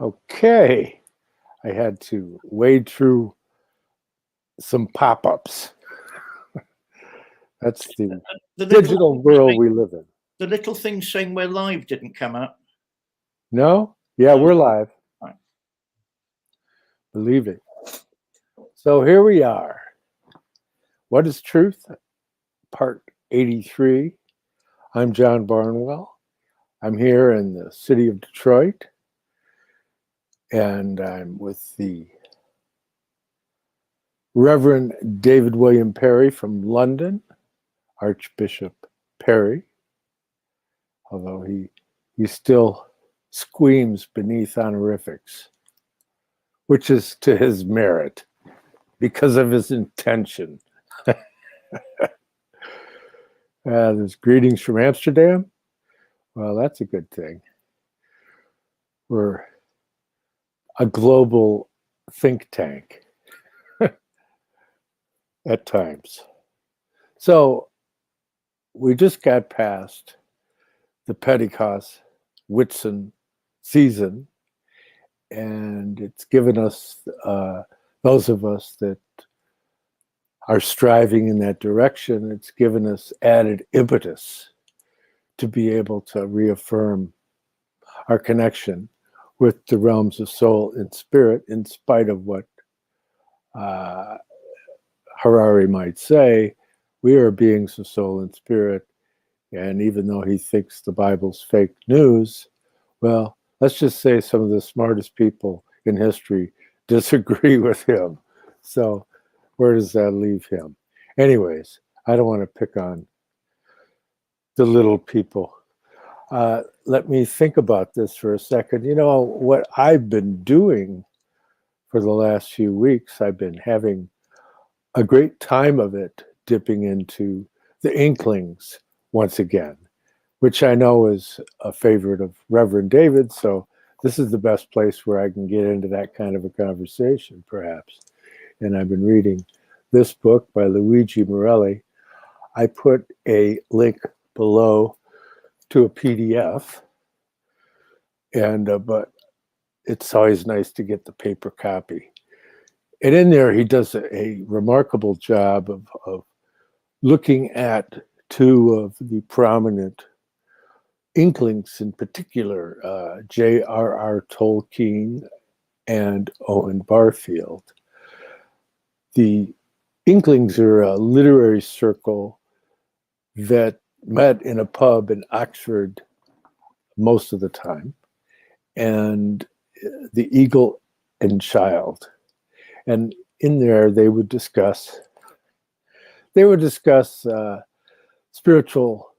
Okay, I had to wade through some pop-ups. That's the digital world we live in. The little thing saying we're live didn't come up. No? Yeah, we're live. Right. Believe it. So here we are. What is Truth? Part 83. I'm John Barnwell. I'm here in the city of Detroit, and I'm with the Reverend David William Parry from London, Archbishop Parry, although he still squeams beneath honorifics, which is to his merit because of his intention. There's greetings from Amsterdam. Well, that's a good thing. We're a global think tank at times. So we just got past the Pentecost Whitsun season, and it's given us, those of us that are striving in that direction, it's given us added impetus to be able to reaffirm our connection with the realms of soul and spirit, in spite of what Harari might say. We are beings of soul and spirit, and even though he thinks the Bible's fake news, well, let's just say some of the smartest people in history disagree with him. So where does that leave him? Anyways, I don't want to pick on the little people. Let me think about this for a second. You know, what I've been doing for the last few weeks, I've been having a great time of it, dipping into the Inklings once again, which I know is a favorite of Reverend David. So this is the best place where I can get into that kind of a conversation, perhaps. And I've been reading this book by Luigi Morelli. I put a link below to a PDF, and but it's always nice to get the paper copy. And in there, he does a remarkable job of looking at two of the prominent Inklings in particular, J.R.R. Tolkien and Owen Barfield. The Inklings are a literary circle that met in a pub in Oxford most of the time, and the Eagle and Child. And in there, they would discuss spiritual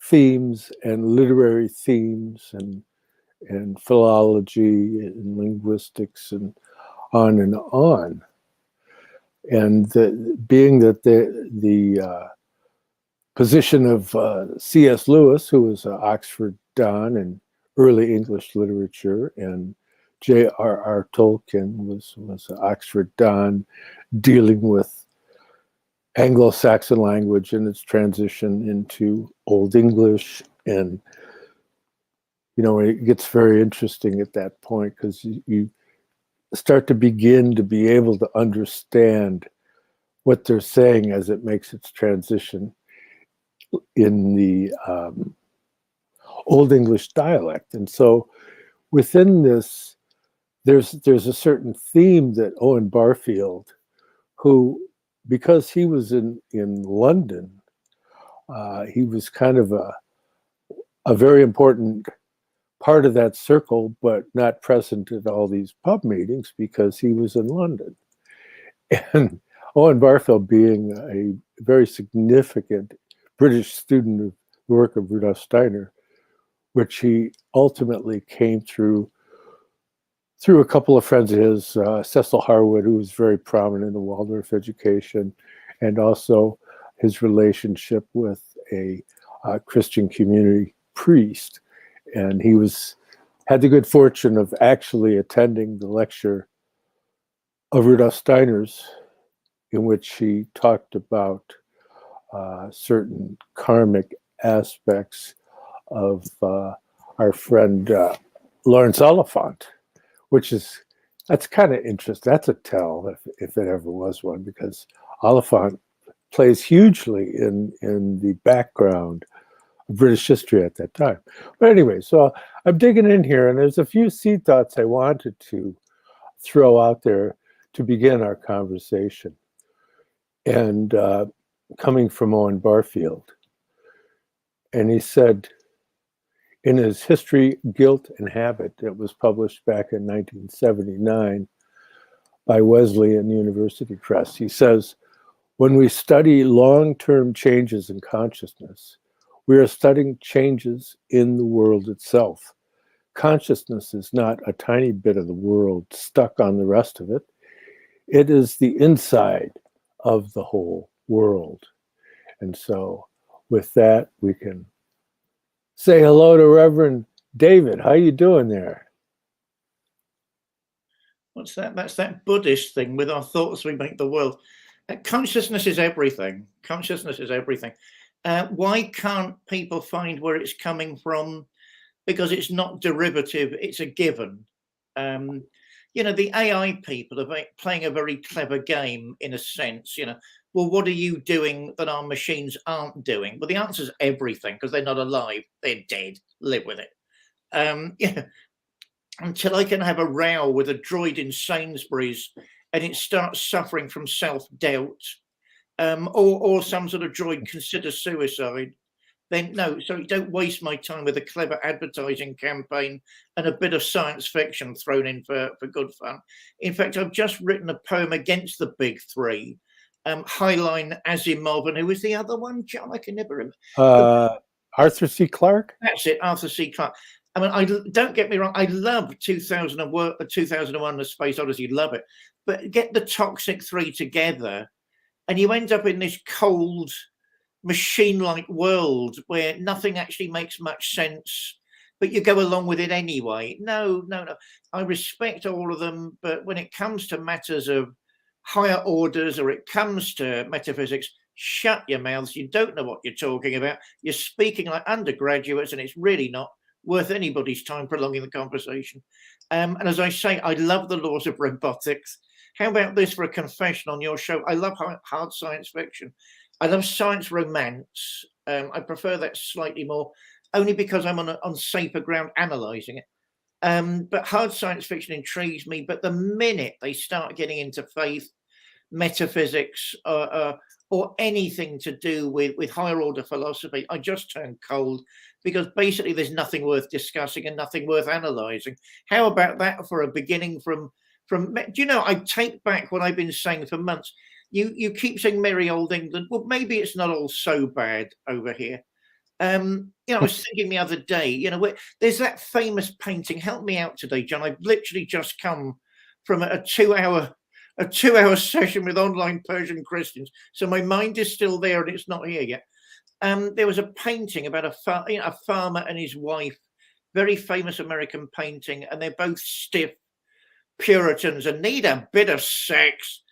themes and literary themes and philology and linguistics and on and on. And being that the position of C.S. Lewis, who was an Oxford Don in early English literature, and J.R.R. Tolkien was an Oxford Don dealing with Anglo-Saxon language and its transition into Old English. And, you know, it gets very interesting at that point because you start to begin to be able to understand what they're saying as it makes its transition in the Old English dialect. And so within this, there's a certain theme that Owen Barfield, who, because he was in London, he was kind of a very important part of that circle, but not present at all these pub meetings because he was in London. And Owen Barfield, being a very significant British student of the work of Rudolf Steiner, which he ultimately came through a couple of friends of his, Cecil Harwood, who was very prominent in Waldorf education, and also his relationship with a Christian community priest. And he had the good fortune of actually attending the lecture of Rudolf Steiner's, in which he talked about certain karmic aspects of our friend Lawrence Oliphant, that's kind of interesting. That's a tell if it ever was one, because Oliphant plays hugely in the background of British history at that time. But anyway, so I'm digging in here, and there's a few seed thoughts I wanted to throw out there to begin our conversation. And coming from Owen Barfield. And he said, in his History, Guilt, and Habit, that was published back in 1979 by Wesleyan University Press, he says, when we study long-term changes in consciousness, we are studying changes in the world itself. Consciousness is not a tiny bit of the world stuck on the rest of it. It is the inside of the whole world. And so with that, we can say hello to Reverend David. How you doing there? What's that? That's that Buddhist thing, with our thoughts we make the world. Consciousness is everything. Consciousness is everything. Why can't people find where it's coming from? Because it's not derivative, it's a given. The AI people are playing a very clever game in a sense. Well, what are you doing that our machines aren't doing? Well, the answer is everything, because they're not alive, they're dead. Live with it. Until I can have a row with a droid in Sainsbury's and it starts suffering from self-doubt, or some sort of droid considers suicide, then no, sorry, don't waste my time with a clever advertising campaign and a bit of science fiction thrown in for good fun. In fact, I've just written a poem against the big three. Heinlein, Asimov, and who was the other one, John? I can never remember. Arthur C. Clarke? That's it, Arthur C. Clarke. I mean, don't get me wrong, I love 2001, A Space Odyssey, love it. But get the Toxic Three together, and you end up in this cold, machine-like world where nothing actually makes much sense, but you go along with it anyway. No. I respect all of them, but when it comes to matters of higher orders, or it comes to metaphysics, shut your mouths. You don't know what you're talking about. You're speaking like undergraduates, and it's really not worth anybody's time prolonging the conversation. And as I say, I love the laws of robotics. How about this for a confession on your show? I love hard science fiction. I love science romance. I prefer that slightly more, only because I'm on safer ground analysing it. But hard science fiction intrigues me. But the minute they start getting into faith, metaphysics, or anything to do with higher order philosophy, I just turn cold, because basically there's nothing worth discussing and nothing worth analysing. How about that for a beginning from do you know, I take back what I've been saying for months. You keep saying merry old England. Well, maybe it's not all so bad over here. I was thinking the other day, there's that famous painting. Help me out today, John. I've literally just come from a 2-hour session with online Persian Christians, so my mind is still there and it's not here yet. There was a painting about a farmer and his wife, very famous American painting, and they're both stiff Puritans and need a bit of sex.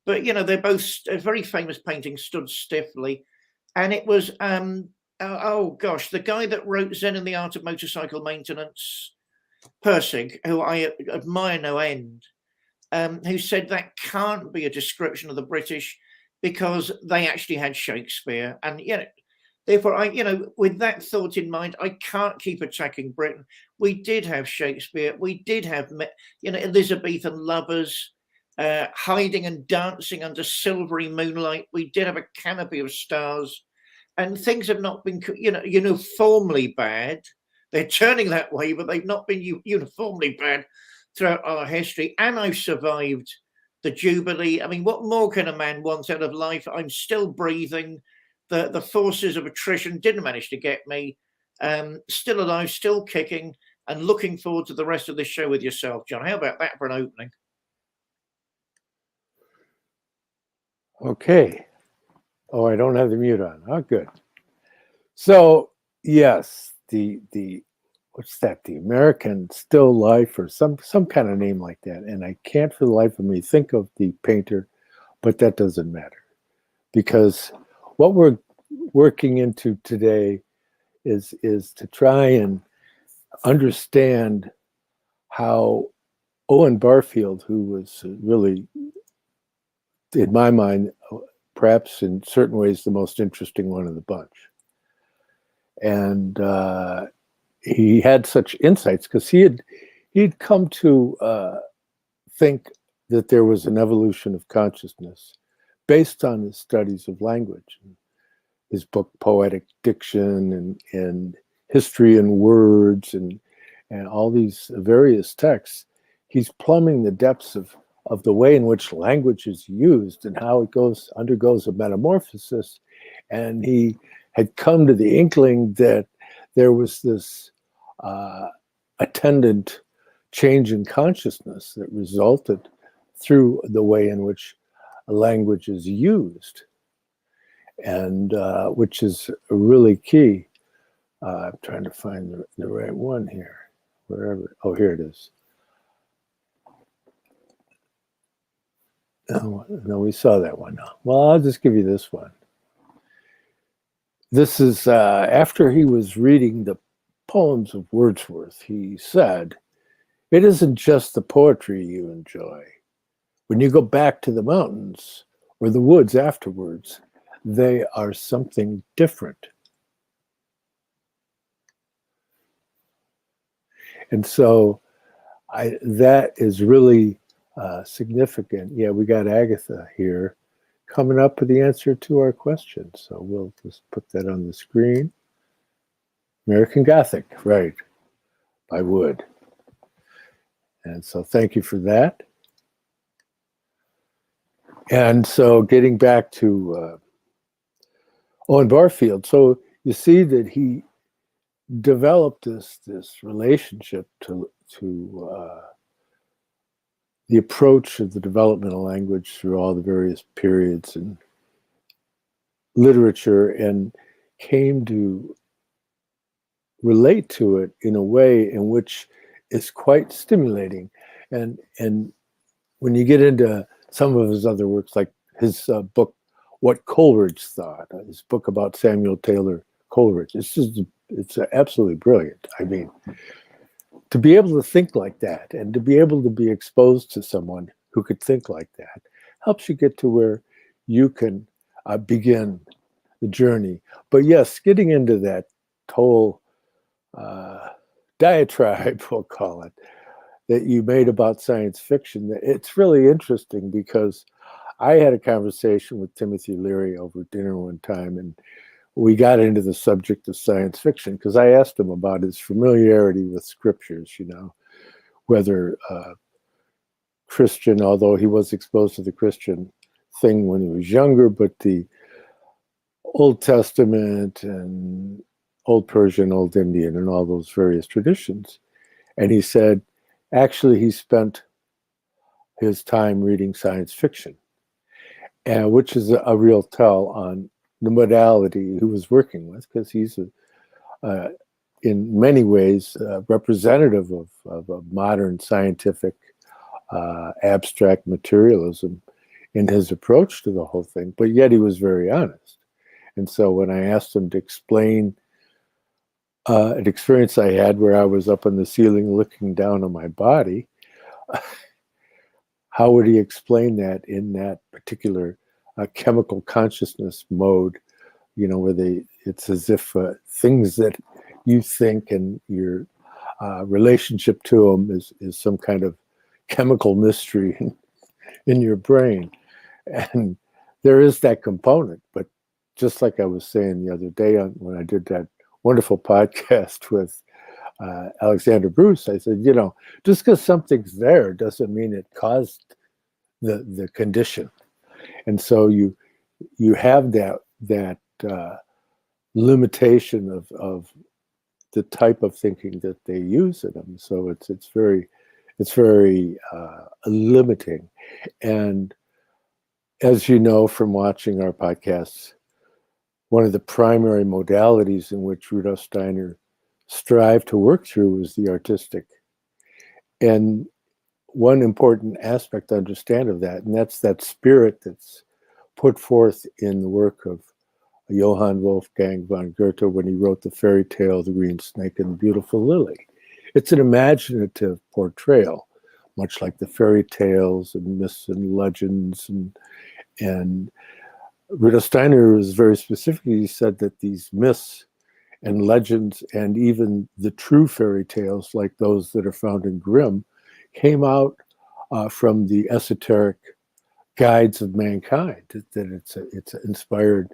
But, they're both a very famous painting, stood stiffly. And it was, the guy that wrote Zen and the Art of Motorcycle Maintenance, Persig, who I admire no end, who said that can't be a description of the British, because they actually had Shakespeare. And, therefore, with that thought in mind, I can't keep attacking Britain. We did have Shakespeare. We did have, Elizabethan lovers, hiding and dancing under silvery moonlight. We did have a canopy of stars, and things have not been, uniformly bad. They're turning that way, but they've not been uniformly bad throughout our history. And I've survived the Jubilee. I mean, what more can a man want out of life? I'm still breathing. The forces of attrition didn't manage to get me. Still alive, still kicking, and looking forward to the rest of this show with yourself, John. How about that for an opening? Okay. Oh, I don't have the mute on. Oh, good. So, yes, the what's that? The American Still Life, or some kind of name like that. And I can't for the life of me think of the painter, but that doesn't matter, because what we're working into today is to try and understand how Owen Barfield, who was really, in my mind, perhaps in certain ways the most interesting one of the bunch. And he had such insights because he'd come to think that there was an evolution of consciousness based on his studies of language. His book Poetic Diction and History and Words and all these various texts, he's plumbing the depths of the way in which language is used and how it undergoes a metamorphosis. And he had come to the inkling that there was this attendant change in consciousness that resulted through the way in which a language is used, and which is really key. I'm trying to find the right one here. Wherever, oh, here it is. Oh, no, we saw that one now. Well, I'll just give you this one. This is after he was reading the poems of Wordsworth. He said, "It isn't just the poetry you enjoy. When you go back to the mountains or the woods afterwards, they are something different." And so that is really significant. Yeah, we got Agatha here coming up with the answer to our question. So we'll just put that on the screen. American Gothic, right, by Wood. And so thank you for that. And so getting back to Owen Barfield, so you see that he developed this relationship to the approach of the development of language through all the various periods and literature, and came to relate to it in a way in which is quite stimulating. And when you get into some of his other works, like his book, What Coleridge Thought, his book about Samuel Taylor Coleridge, it's absolutely brilliant. I mean, to be able to think like that and to be able to be exposed to someone who could think like that helps you get to where you can begin the journey. But yes, getting into that whole diatribe, we'll call it, that you made about science fiction, it's really interesting because I had a conversation with Timothy Leary over dinner one time, and we got into the subject of science fiction because I asked him about his familiarity with scriptures, whether Christian, although he was exposed to the Christian thing when he was younger, but the Old Testament and Old Persian, Old Indian, and all those various traditions. And he said, actually, he spent his time reading science fiction, which is a real tell on the modality he was working with, because he's in many ways representative of a modern scientific abstract materialism in his approach to the whole thing, but yet he was very honest. And so when I asked him to explain an experience I had where I was up on the ceiling looking down on my body, how would he explain that in that particular chemical consciousness mode, where it's as if things that you think and your relationship to them is some kind of chemical mystery in your brain. And there is that component, but just like I was saying the other day when I did that wonderful podcast with Alexander Bruce, I said, just because something's there doesn't mean it caused the condition. And so you have that limitation of the type of thinking that they use in them. So it's very limiting. And as you know from watching our podcasts, one of the primary modalities in which Rudolf Steiner strived to work through was the artistic. And one important aspect to understand of that, and that's that spirit that's put forth in the work of Johann Wolfgang von Goethe when he wrote the fairy tale, The Green Snake and the Beautiful Lily. It's an imaginative portrayal, much like the fairy tales and myths and legends. And Rudolf Steiner was very specific. He said that these myths and legends and even the true fairy tales, like those that are found in Grimm, came out from the esoteric guides of mankind, that it's inspired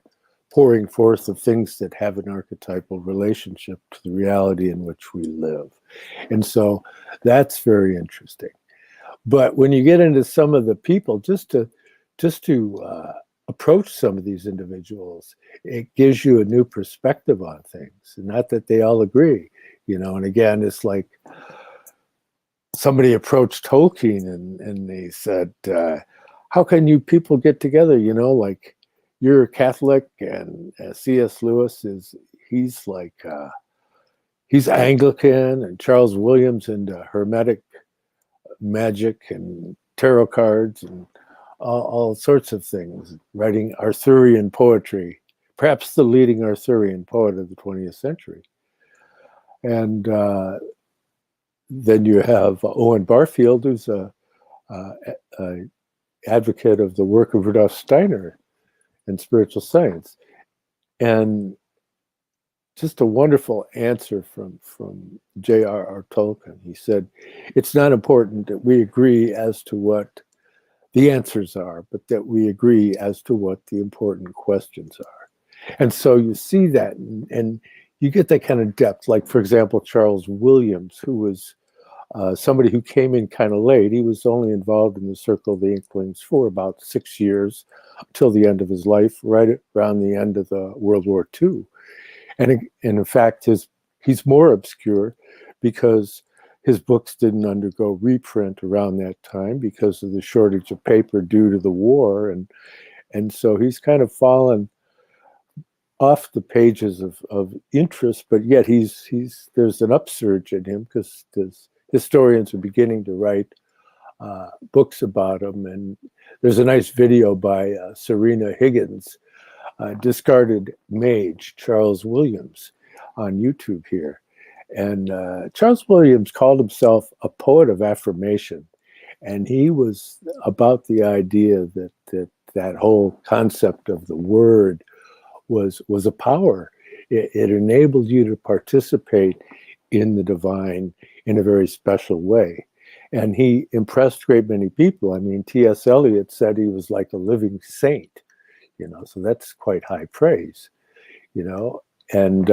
pouring forth of things that have an archetypal relationship to the reality in which we live. And so that's very interesting. But when you get into some of the people, just to approach some of these individuals, it gives you a new perspective on things. And not that they all agree, and again, it's like somebody approached Tolkien and they said, how can you people get together? Like, you're a Catholic, and C.S. Lewis he's Anglican, and Charles Williams into Hermetic magic and tarot cards and all sorts of things, writing Arthurian poetry, perhaps the leading Arthurian poet of the 20th century. And then you have Owen Barfield, who's a advocate of the work of Rudolf Steiner in spiritual science. And just a wonderful answer from J.R.R. Tolkien. He said, it's not important that we agree as to what the answers are, but that we agree as to what the important questions are. And so you see that, and you get that kind of depth. Like, for example, Charles Williams, who was somebody who came in kind of late. He was only involved in the Circle of the Inklings for about 6 years, until the end of his life, right around the end of the World War II. And in fact, he's more obscure because his books didn't undergo reprint around that time because of the shortage of paper due to the war. And so he's kind of fallen off the pages of interest, but yet there's an upsurge in him because historians are beginning to write books about him. And there's a nice video by Serena Higgins, Discarded Mage, Charles Williams, on YouTube here. And Charles Williams called himself a poet of affirmation. And he was about the idea that whole concept of the word was a power. It enabled you to participate in the divine in a very special way. And he impressed a great many people. I mean, T.S. Eliot said he was like a living saint, so that's quite high praise, And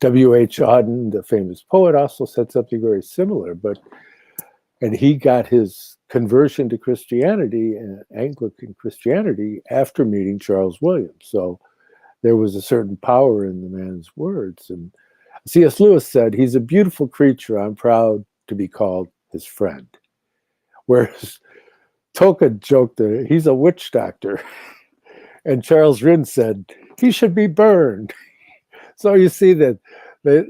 W.H. Auden, the famous poet, also said something very similar, and he got his conversion to Christianity, Anglican Christianity, after meeting Charles Williams. So there was a certain power in the man's words. And C.S. Lewis said, he's a beautiful creature. I'm proud to be called his friend. Whereas Tolkien joked that he's a witch doctor. And Charles Rinn said, he should be burned. So you see that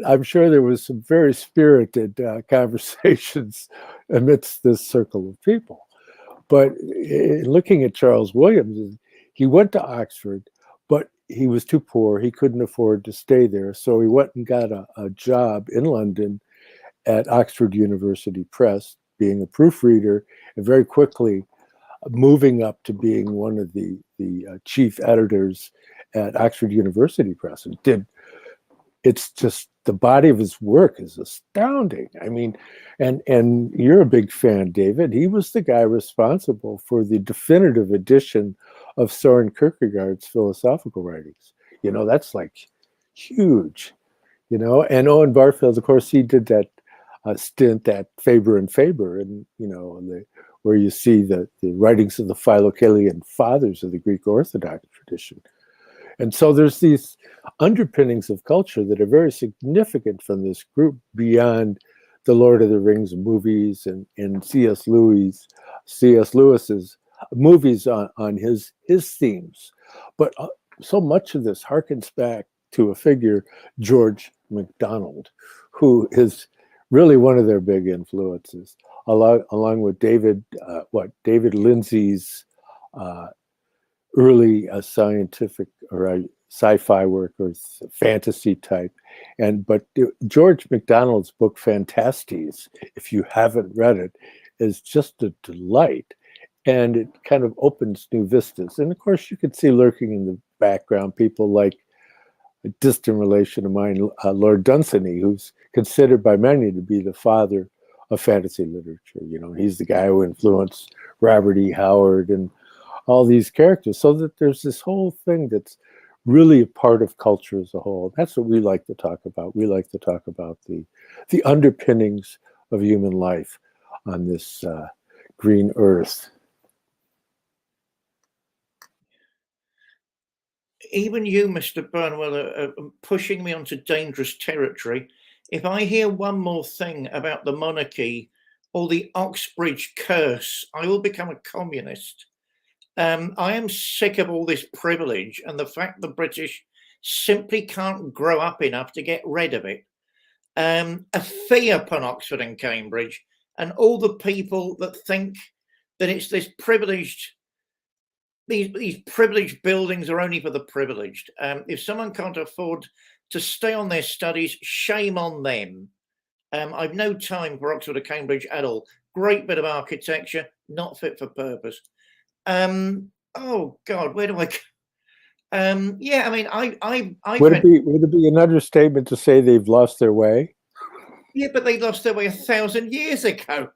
I'm sure there was some very spirited conversations amidst this circle of people. But looking at Charles Williams, he went to Oxford, but he was too poor. He couldn't afford to stay there. So he went and got a job in London at Oxford University Press, being a proofreader, and very quickly moving up to being one of the chief editors at Oxford University Press. It's just, the body of his work is astounding. I mean, and you're a big fan, David. He was the guy responsible for the definitive edition of Soren Kierkegaard's philosophical writings. That's like huge, and Owen Barfield, of course, he did that stint at Faber and Faber, and where you see the writings of the Philocalian fathers of the Greek Orthodox tradition. And so there's these underpinnings of culture that are very significant from this group beyond the Lord of the Rings movies and C.S. Lewis's movies on his themes. But so much of this harkens back to a figure, George MacDonald, who is really one of their big influences, along with David Lindsay's early scientific or sci-fi work or fantasy type. But George MacDonald's book Phantastes, if you haven't read it, is just a delight. And it kind of opens new vistas. And of course, you can see lurking in the background people like a distant relation of mine, Lord Dunsany, who's considered by many to be the father of fantasy literature. You know, he's the guy who influenced Robert E. Howard and all these characters. So that there's this whole thing that's really a part of culture as a whole. That's what we like to talk about. We like to talk about the underpinnings of human life on this green earth. Even you, Mr. Barnwell, are pushing me onto dangerous territory. If I hear one more thing about the monarchy or the Oxbridge curse, I will become a communist. I am sick of all this privilege and the fact the British simply can't grow up enough to get rid of it. A fee upon Oxford and Cambridge and all the people that think that it's this privileged, these privileged buildings are only for the privileged. If someone can't afford to stay on their studies, shame on them. I've no time for Oxford or Cambridge at all. Great bit of architecture, not fit for purpose. Oh God, where do I go? Yeah, I mean, I would it be an understatement to say they've lost their way? Yeah, but they lost their way 1,000 years ago.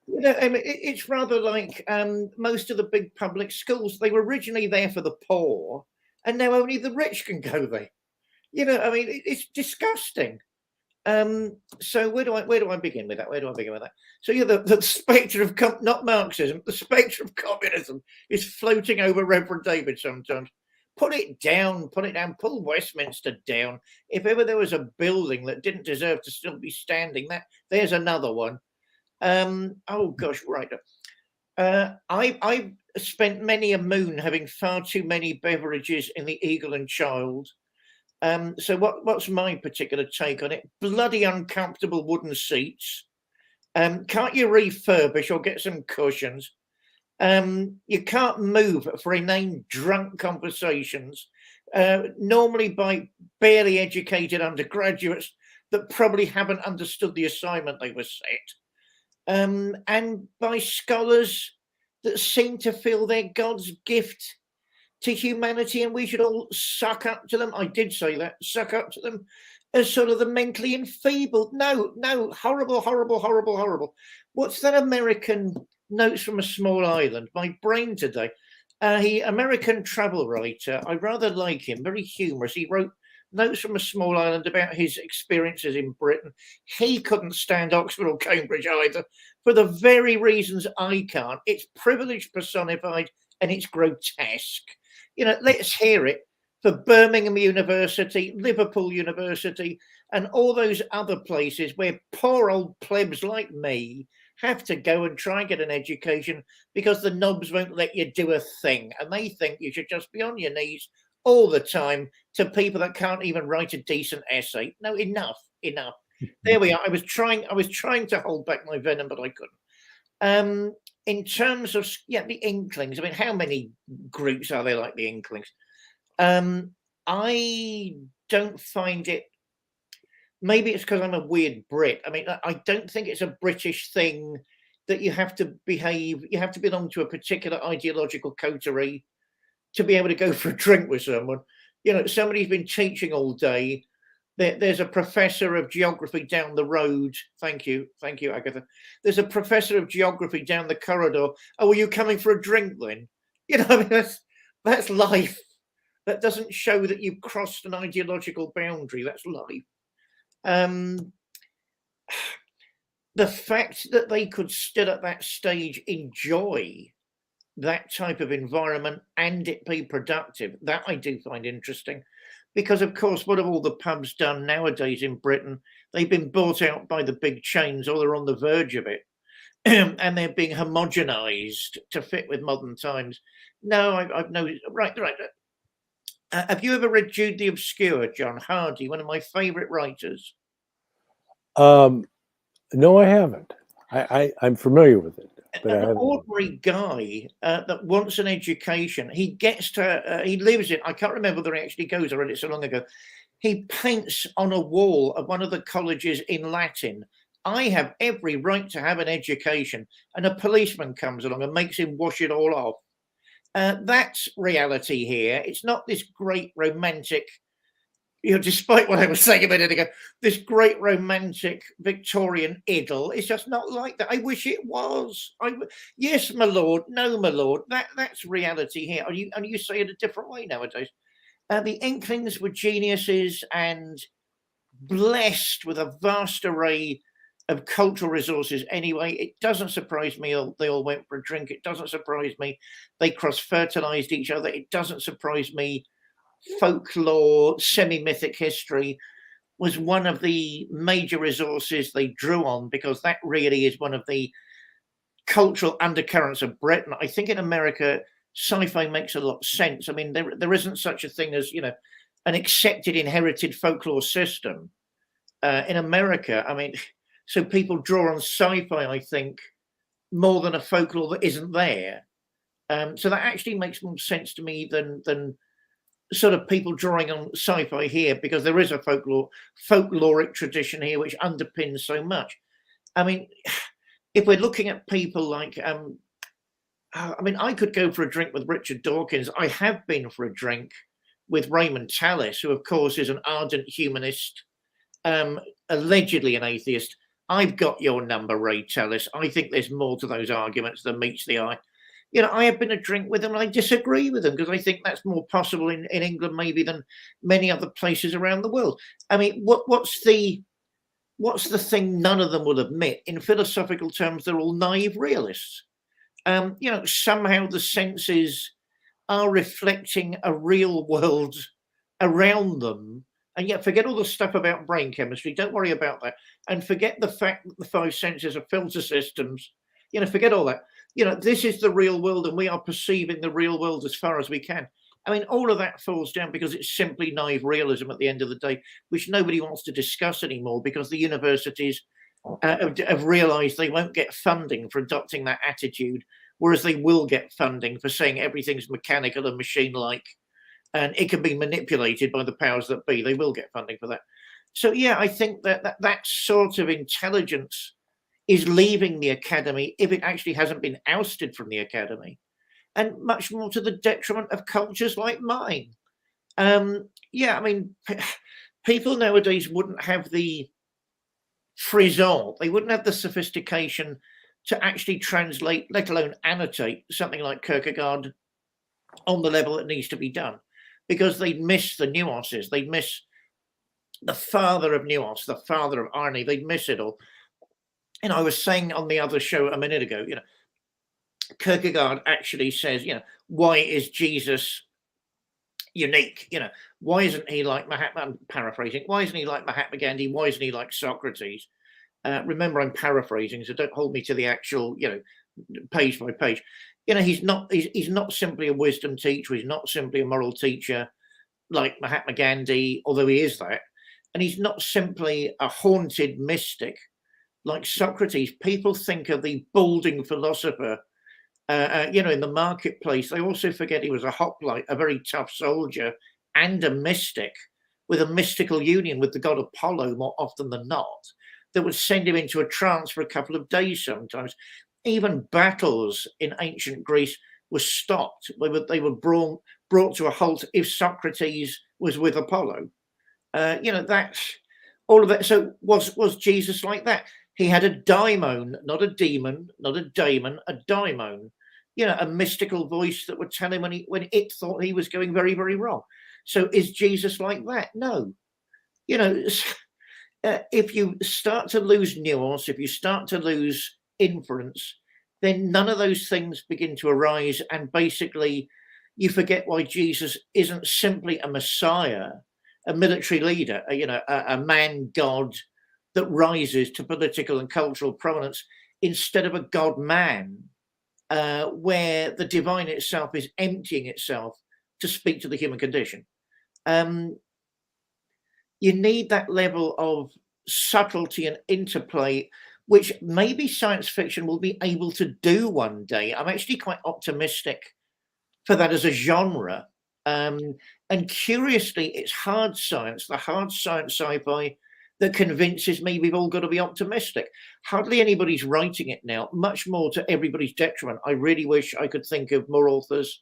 You know, I mean, it's rather like most of the big public schools. They were originally there for the poor, and now only the rich can go there. You know, I mean, it's disgusting. So where do I begin with that? Where do I begin with that? So yeah, the spectre of not Marxism, the spectre of communism is floating over Reverend David sometimes. Put it down, pull Westminster down. If ever there was a building that didn't deserve to still be standing, there's another one. Oh gosh, right. I spent many a moon having far too many beverages in the Eagle and Child. So what's my particular take on it? Bloody uncomfortable wooden seats. Can't you refurbish or get some cushions? You can't move for inane drunk conversations, normally by barely educated undergraduates that probably haven't understood the assignment they were set. And by scholars that seem to feel they're God's gift to humanity and we should all suck up to them. I did say that, suck up to them as sort of the mentally enfeebled. No, horrible, horrible, horrible, horrible. What's that American Notes from a Small Island? My brain today. American travel writer. I rather like him, very humorous. He wrote Notes from a Small Island about his experiences in Britain. He couldn't stand Oxford or Cambridge either, for the very reasons I can't. It's privilege personified and it's grotesque. You know, let's hear it for Birmingham University, Liverpool University, and all those other places where poor old plebs like me have to go and try and get an education because the knobs won't let you do a thing. And they think you should just be on your knees all the time to people that can't even write a decent essay. No, enough. There we are. I was trying to hold back my venom, but I couldn't. In terms of the Inklings, I mean, how many groups are there like the Inklings? I don't find it. Maybe it's because I'm a weird Brit. I mean, I don't think it's a British thing that you have to behave. You have to belong to a particular ideological coterie to be able to go for a drink with someone. You know, somebody's been teaching all day. There's a professor of geography down the road. Thank you, Agatha. There's a professor of geography down the corridor. Oh, are you coming for a drink then? You know, I mean, that's life. That doesn't show that you've crossed an ideological boundary. That's life. The fact that they could still at that stage enjoy that type of environment and it be productive, that I do find interesting. Because, of course, what have all the pubs done nowadays in Britain? They've been bought out by the big chains or they're on the verge of it. And they're being homogenized to fit with modern times. No, I've noticed. Right. Have you ever read Jude the Obscure, John Hardy, one of my favorite writers? No, I haven't. I'm familiar with it. But an ordinary guy that wants an education, he gets to, he lives in, I can't remember whether he actually goes, I read it so long ago. He paints on a wall of one of the colleges in Latin, I have every right to have an education, and a policeman comes along and makes him wash it all off. That's reality here. It's not this great romantic, despite what I was saying a minute ago, this great romantic Victorian idyll. It's just not like that. I wish it was. Yes, my lord. No, my lord. That's reality here. And you say it a different way nowadays. The Inklings were geniuses and blessed with a vast array of cultural resources anyway. It doesn't surprise me they all went for a drink. It doesn't surprise me they cross-fertilized each other. It doesn't surprise me folklore, semi-mythic history was one of the major resources they drew on, because that really is one of the cultural undercurrents of Britain. I think in America, sci-fi makes a lot of sense. I mean, there isn't such a thing as, an accepted inherited folklore system. In America, I mean, so people draw on sci-fi, I think, more than a folklore that isn't there. So that actually makes more sense to me than sort of people drawing on sci-fi here, because there is a folkloric tradition here which underpins so much. I mean, if we're looking at people like, I mean, I could go for a drink with Richard Dawkins. I have been for a drink with Raymond Tallis, who of course is an ardent humanist, allegedly an atheist. I've got your number, Ray Tallis. I think there's more to those arguments than meets the eye. I have been a drink with him, and I disagree with him, because I think that's more possible in England maybe than many other places around the world. I mean, what's the thing none of them will admit? In philosophical terms, they're all naive realists. Somehow the senses are reflecting a real world around them, and yet forget all the stuff about brain chemistry. Don't worry about that, and forget the fact that the five senses are filter systems. Forget all that. This is the real world, and we are perceiving the real world as far as we can. I mean, all of that falls down because it's simply naive realism at the end of the day, which nobody wants to discuss anymore, because the universities have realized they won't get funding for adopting that attitude, whereas they will get funding for saying everything's mechanical and machine-like, and it can be manipulated by the powers that be. They will get funding for that. So, yeah, I think that sort of intelligence is leaving the academy, if it actually hasn't been ousted from the academy, and much more to the detriment of cultures like mine. I mean, people nowadays wouldn't have the frisson, they wouldn't have the sophistication to actually translate, let alone annotate, something like Kierkegaard on the level that needs to be done, because they'd miss the nuances, they'd miss the father of nuance, the father of irony, they'd miss it all. And I was saying on the other show a minute ago, Kierkegaard actually says, why is Jesus unique? Why isn't he like Mahatma? I'm paraphrasing. Why isn't he like Mahatma Gandhi? Why isn't he like Socrates? Remember, I'm paraphrasing, so don't hold me to the actual, page by page. He's not simply a wisdom teacher. He's not simply a moral teacher like Mahatma Gandhi, although he is that. And he's not simply a haunted mystic like Socrates. People think of the balding philosopher, in the marketplace. They also forget he was a hoplite, a very tough soldier, and a mystic, with a mystical union with the god Apollo more often than not, that would send him into a trance for a couple of days sometimes. Even battles in ancient Greece were stopped. They were brought to a halt if Socrates was with Apollo. That's all of that. So was Jesus like that? He had a daimon, not a demon, not a daemon, a daimon, a mystical voice that would tell him when it thought he was going very, very wrong. So is Jesus like that? No. If you start to lose nuance, if you start to lose inference, then none of those things begin to arise. And basically, you forget why Jesus isn't simply a Messiah, a military leader, a man God that rises to political and cultural prominence, instead of a God-man, where the divine itself is emptying itself to speak to the human condition. You need that level of subtlety and interplay, which maybe science fiction will be able to do one day. I'm actually quite optimistic for that as a genre. And curiously, it's hard science, the hard science sci-fi that convinces me we've all got to be optimistic. Hardly anybody's writing it now, much more to everybody's detriment. I really wish I could think of more authors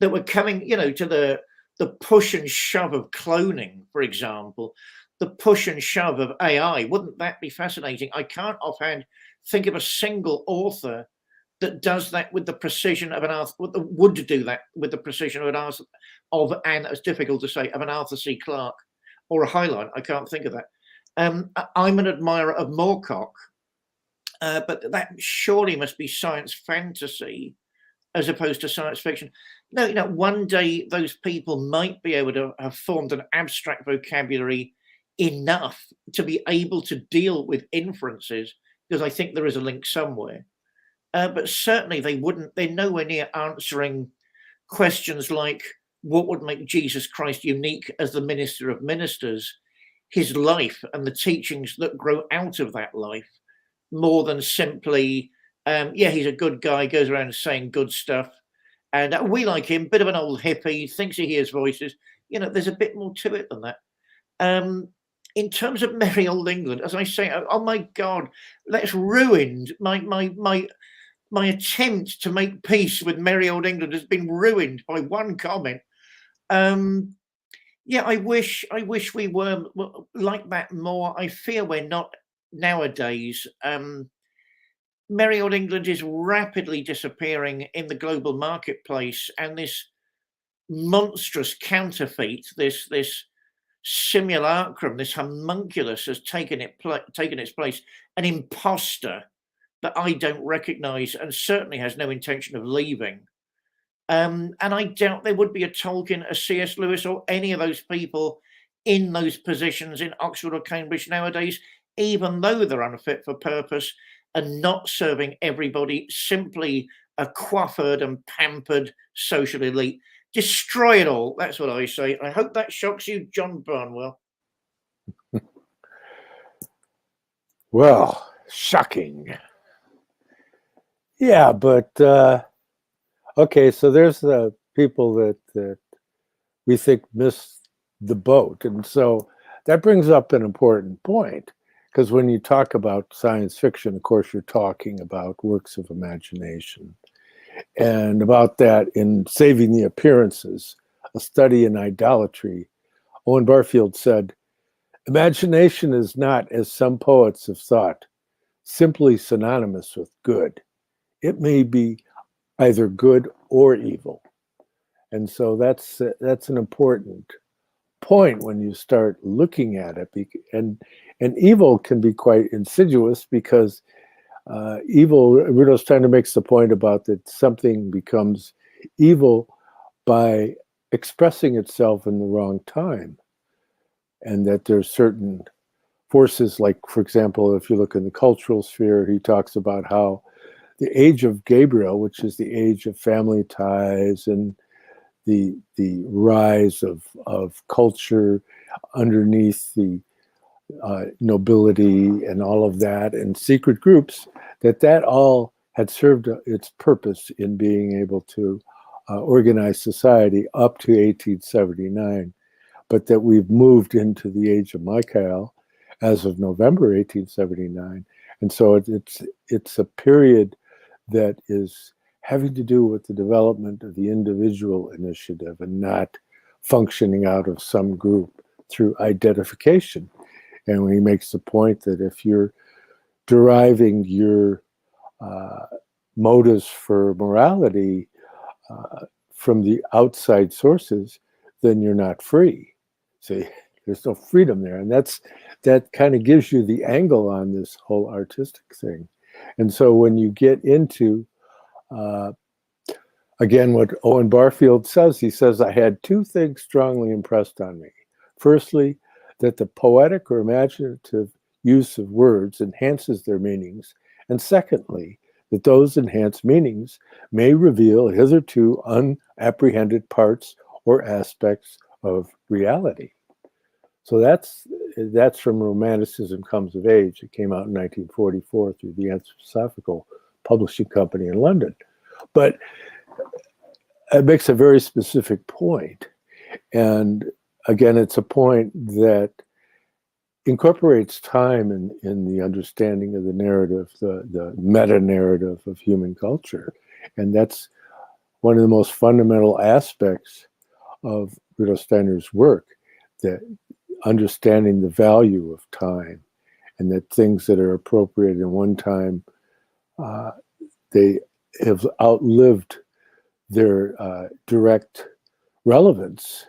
that were coming, to the push and shove of cloning, for example, the push and shove of AI. Wouldn't that be fascinating? I can't offhand think of a single author that does that with the precision of would do that with the precision of it's difficult to say, of an Arthur C. Clarke or a Highline. I can't think of that. I'm an admirer of Moorcock, but that surely must be science fantasy as opposed to science fiction. No, one day those people might be able to have formed an abstract vocabulary enough to be able to deal with inferences, because I think there is a link somewhere. But certainly they're nowhere near answering questions like what would make Jesus Christ unique as the minister of ministers, his life and the teachings that grow out of that life, more than simply, he's a good guy, goes around saying good stuff. And we like him, bit of an old hippie, thinks he hears voices. There's a bit more to it than that. In terms of merry old England, as I say, oh my God, that's ruined. My attempt to make peace with merry old England has been ruined by one comment. I wish we were like that more. I fear we're not nowadays. Merry old England is rapidly disappearing in the global marketplace, and this monstrous counterfeit, this simulacrum, this homunculus has taken its place, an imposter that I don't recognize and certainly has no intention of leaving. And I doubt there would be a Tolkien, a C.S. Lewis, or any of those people in those positions in Oxford or Cambridge nowadays, even though they're unfit for purpose and not serving everybody, simply a coiffured and pampered social elite. Destroy it all. That's what I say. I hope that shocks you, John Barnwell. Well, shocking. Yeah, but okay, so there's the people that we think missed the boat. And so that brings up an important point, because when you talk about science fiction, of course, you're talking about works of imagination. And about that in Saving the Appearances, a study in idolatry, Owen Barfield said, imagination is not, as some poets have thought, simply synonymous with good. It may be either good or evil. And so that's an important point when you start looking at it. And evil can be quite insidious, because evil, Rudolf Steiner makes the point about that something becomes evil by expressing itself in the wrong time. And that there's certain forces, like, for example, if you look in the cultural sphere, he talks about how the age of Gabriel, which is the age of family ties and the rise of culture underneath the nobility and all of that, and secret groups, that all had served its purpose in being able to organize society up to 1879, but that we've moved into the age of Michael as of November 1879. And so it's a period that is having to do with the development of the individual initiative and not functioning out of some group through identification. And when he makes the point that if you're deriving your motives for morality from the outside sources, then you're not free. See, there's no freedom there. And that kind of gives you the angle on this whole artistic thing. And so when you get into, again, what Owen Barfield says, he says, I had two things strongly impressed on me. Firstly, that the poetic or imaginative use of words enhances their meanings. And secondly, that those enhanced meanings may reveal hitherto unapprehended parts or aspects of reality. So that's from Romanticism Comes of Age. It came out in 1944 through the Anthroposophical Publishing Company in London. But it makes a very specific point. And again, it's a point that incorporates time in the understanding of the narrative, the meta-narrative of human culture. And that's one of the most fundamental aspects of Rudolf Steiner's work, that understanding the value of time, and that things that are appropriate in one time, they have outlived their direct relevance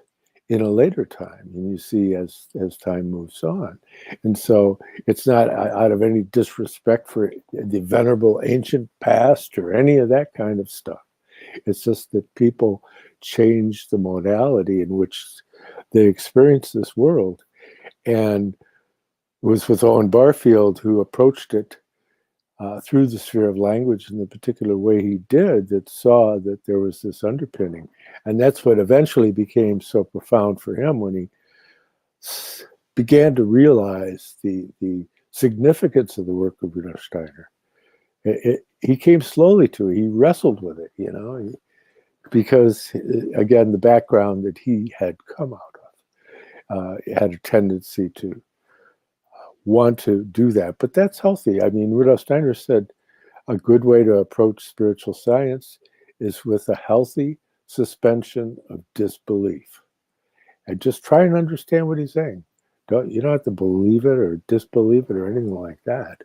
in a later time, and you see as time moves on. And so it's not out of any disrespect for the venerable ancient past or any of that kind of stuff. It's just that people change the modality in which they experience this world. And it was with Owen Barfield, who approached it through the sphere of language in the particular way he did, that saw that there was this underpinning. And that's what eventually became so profound for him when he began to realize the significance of the work of Rudolf Steiner. He came slowly to it. He wrestled with it, you know, because, again, the background that he had come out of had a tendency to want to do that. But that's healthy. I mean, Rudolf Steiner said a good way to approach spiritual science is with a healthy suspension of disbelief. And just try and understand what he's saying. You don't have to believe it or disbelieve it or anything like that.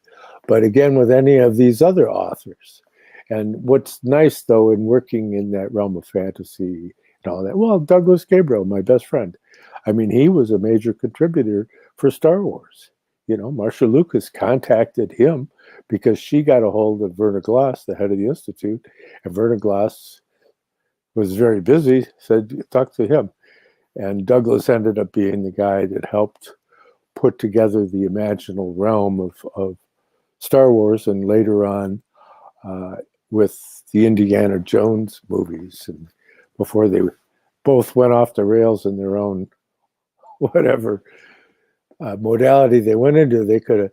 But again, with any of these other authors. And what's nice, though, in working in that realm of fantasy and all that, well, Douglas Gabriel, my best friend, I mean, he was a major contributor for Star Wars. You know, Marcia Lucas contacted him because she got a hold of Werner Glass, the head of the Institute, and Werner Glass was very busy, said, talk to him. And Douglas ended up being the guy that helped put together the imaginal realm of Star Wars, and later on with the Indiana Jones movies, and before they both went off the rails in their own whatever modality they went into, they could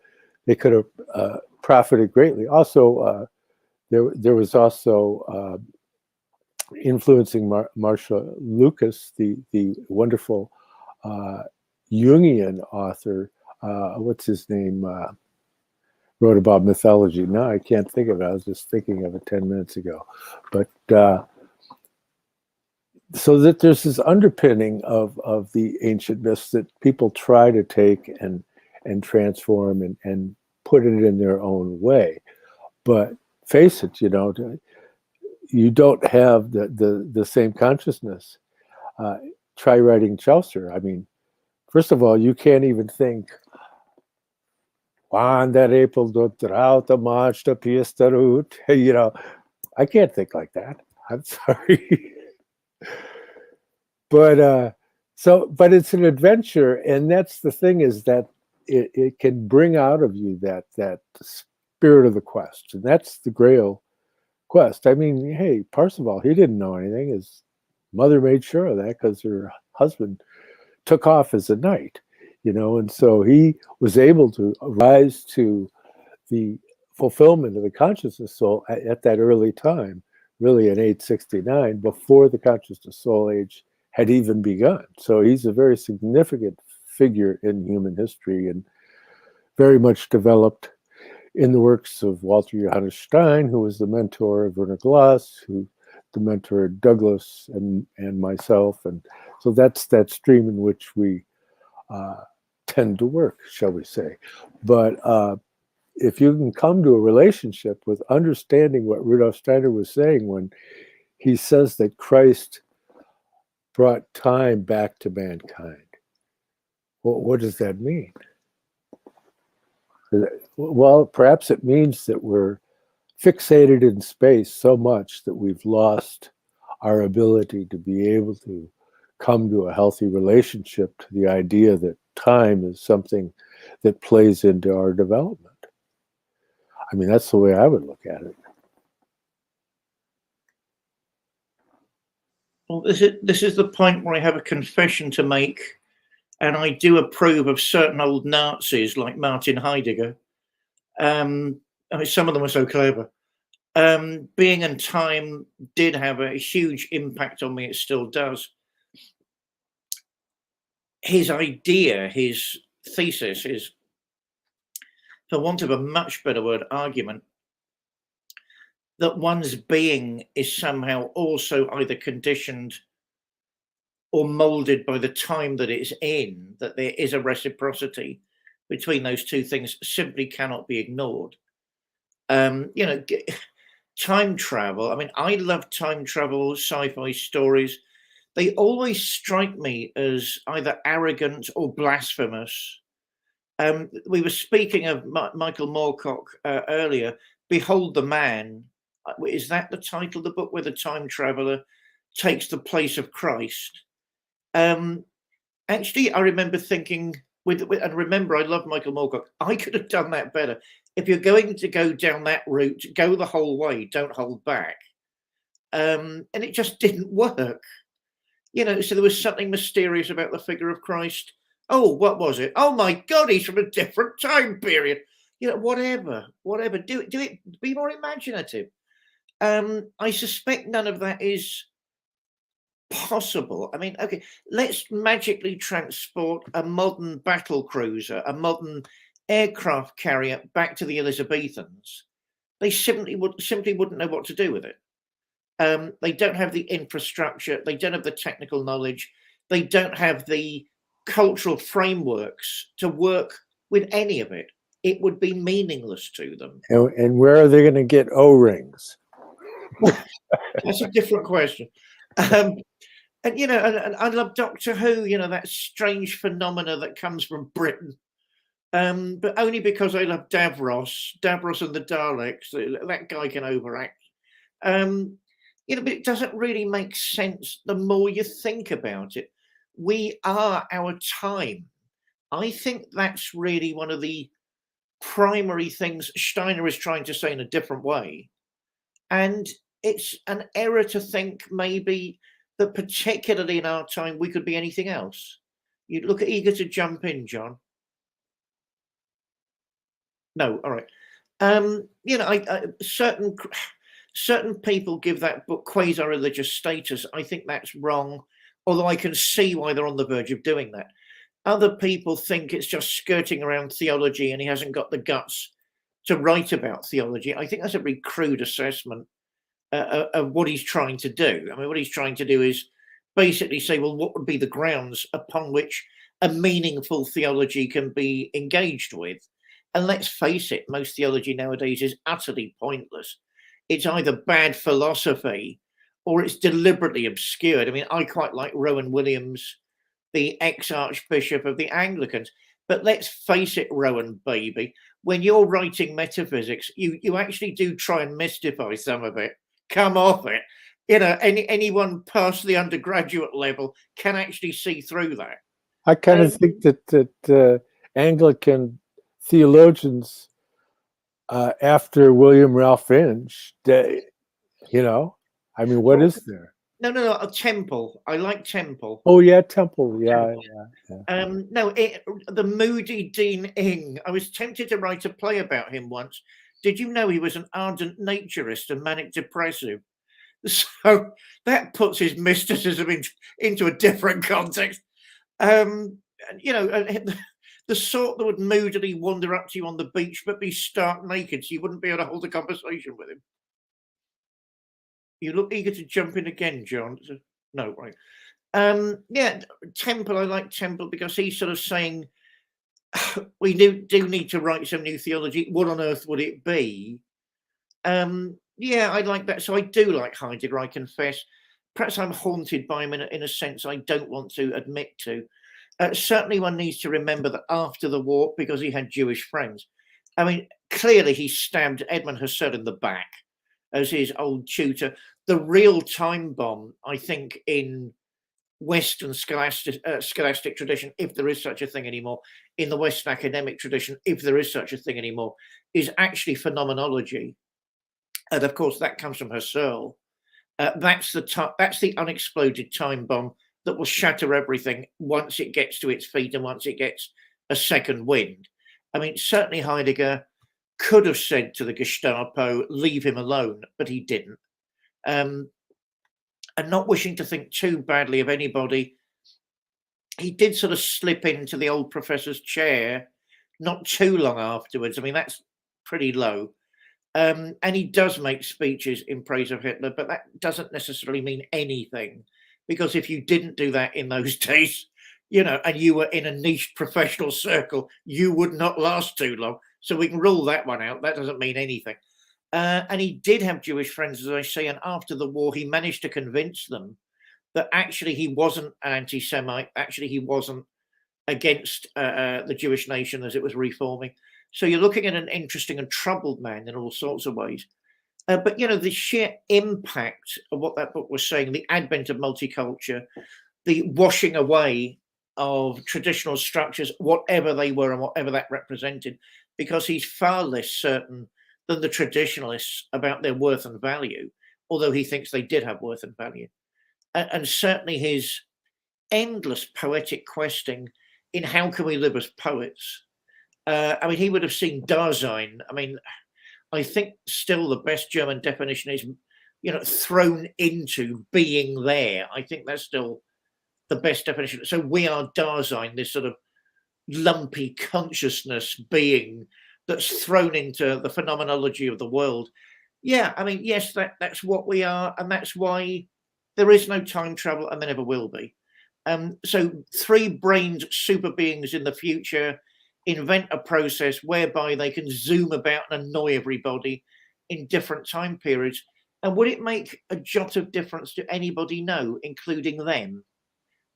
have profited greatly. Also, there was also influencing Marcia Lucas, the wonderful Jungian author. What's his name? Wrote about mythology. No, I can't think of it. I was just thinking of it 10 minutes ago. But so that there's this underpinning of the ancient myths that people try to take and transform and put it in their own way. But face it, you know, you don't have the same consciousness. Try writing Chaucer. I mean, first of all, you can't even think, "Juan der April dort draußen marsch der Piesterut." You know, I can't think like that. I'm sorry. But but it's an adventure, and that's the thing, is that it can bring out of you that spirit of the quest, and that's the Grail quest. I mean, hey, Parzival, he didn't know anything. His mother made sure of that because her husband took off as a knight, you know, and so he was able to rise to the fulfillment of the consciousness soul at that early time, really in 869, before the consciousness soul age had even begun. So he's a very significant figure in human history, and very much developed in the works of Walter Johannes Stein, who was the mentor of Werner Glass, who the mentor of Douglas and myself. And so that's that stream in which we tend to work, shall we say. But if you can come to a relationship with understanding what Rudolf Steiner was saying when he says that Christ brought time back to mankind, well, what does that mean? Well, perhaps it means that we're fixated in space so much that we've lost our ability to be able to come to a healthy relationship to the idea that time is something that plays into our development. I mean, that's the way I would look at it. Well, this is the point where I have a confession to make, and I do approve of certain old Nazis like Martin Heidegger. I mean, some of them are so clever. Being in time did have a huge impact on me. It still does. His idea, his thesis is, for want of a much better word, argument, that one's being is somehow also either conditioned or molded by the time that it's in, that there is a reciprocity between those two things, simply cannot be ignored. Time travel. I mean, I love time travel, sci-fi stories. They always strike me as either arrogant or blasphemous. We were speaking of Michael Moorcock earlier. Behold the Man. Is that the title of the book, where the time traveler takes the place of Christ? Actually, I remember thinking, and remember, I love Michael Moorcock. I could have done that better. If you're going to go down that route, go the whole way. Don't hold back. And it just didn't work. So there was something mysterious about the figure of Christ. Oh, what was it? Oh my God, he's from a different time period. Whatever. Do it. Be more imaginative. I suspect none of that is possible. I mean, okay, let's magically transport a modern battle cruiser, a modern aircraft carrier back to the Elizabethans. They simply wouldn't know what to do with it. They don't have the infrastructure. They don't have the technical knowledge. They don't have the cultural frameworks to work with any of it. It would be meaningless to them. And where are they going to get O-rings? That's a different question. And I love Doctor Who, that strange phenomena that comes from Britain. But only because I love Davros and the Daleks. That guy can overact. But it doesn't really make sense the more you think about it. We are our time. I think that's really one of the primary things Steiner is trying to say in a different way. And it's an error to think maybe that particularly in our time, we could be anything else. You look eager to jump in, John. No, all right. Certain people give that book quasi-religious status. I think that's wrong, although I can see why they're on the verge of doing that. Other people think it's just skirting around theology and he hasn't got the guts to write about theology. I think that's a very crude assessment of what he's trying to do. I mean, what he's trying to do is basically say, well, what would be the grounds upon which a meaningful theology can be engaged with? And let's face it, most theology nowadays is utterly pointless. It's either bad philosophy or it's deliberately obscured. I mean, I quite like Rowan Williams, the ex-Archbishop of the Anglicans. But let's face it, Rowan, baby, when you're writing metaphysics, you actually do try and mystify some of it. Come off it. Anyone past the undergraduate level can actually see through that. I kind of think that Anglican theologians after William Ralph Inge, I mean, what is there? No, a Temple. I like Temple. Oh yeah, Temple. Yeah. The moody Dean Ing. I was tempted to write a play about him once. Did you know he was an ardent naturist and manic depressive? So that puts his mysticism into a different context. The sort that would moodily wander up to you on the beach but be stark naked, so you wouldn't be able to hold a conversation with him. You look eager to jump in again, John. No, right. Temple. I like Temple because he's sort of saying we do need to write some new theology. What on earth would it be? I like that. So I do like Heidegger, I confess. Perhaps I'm haunted by him in a sense I don't want to admit to. Certainly one needs to remember that after the war, because he had Jewish friends, I mean, clearly he stabbed Edmund Husserl in the back as his old tutor. The real time bomb, I think, in Western scholastic tradition, if there is such a thing anymore, in the Western academic tradition, if there is such a thing anymore, is actually phenomenology. And of course, that comes from Husserl. That's the unexploded time bomb that will shatter everything once it gets to its feet and once it gets a second wind. I mean, certainly Heidegger could have said to the Gestapo, leave him alone, but he didn't. And not wishing to think too badly of anybody, he did sort of slip into the old professor's chair not too long afterwards. I mean, that's pretty low. And he does make speeches in praise of Hitler, but that doesn't necessarily mean anything, because if you didn't do that in those days, you know, and you were in a niche professional circle, you would not last too long. So we can rule that one out. That doesn't mean anything. And he did have Jewish friends, as I say, and after the war, he managed to convince them that actually he wasn't an anti-Semite. Actually, he wasn't against the Jewish nation as it was reforming. So you're looking at an interesting and troubled man in all sorts of ways. But, you know, the sheer impact of what that book was saying, the advent of multicultural, the washing away of traditional structures, whatever they were and whatever that represented, because he's far less certain than the traditionalists about their worth and value, although he thinks they did have worth and value. And certainly his endless poetic questing in how can we live as poets. I mean, he would have seen Dasein. I mean, I think still the best German definition is, you know, thrown into being there. I think that's still the best definition. So we are Dasein, this sort of lumpy consciousness being that's thrown into the phenomenology of the world. Yeah, I mean, yes, that's what we are, and that's why there is no time travel, and there never will be. So three-brained super beings in the future invent a process whereby they can zoom about and annoy everybody in different time periods. And would it make a jot of difference to anybody? No, including them.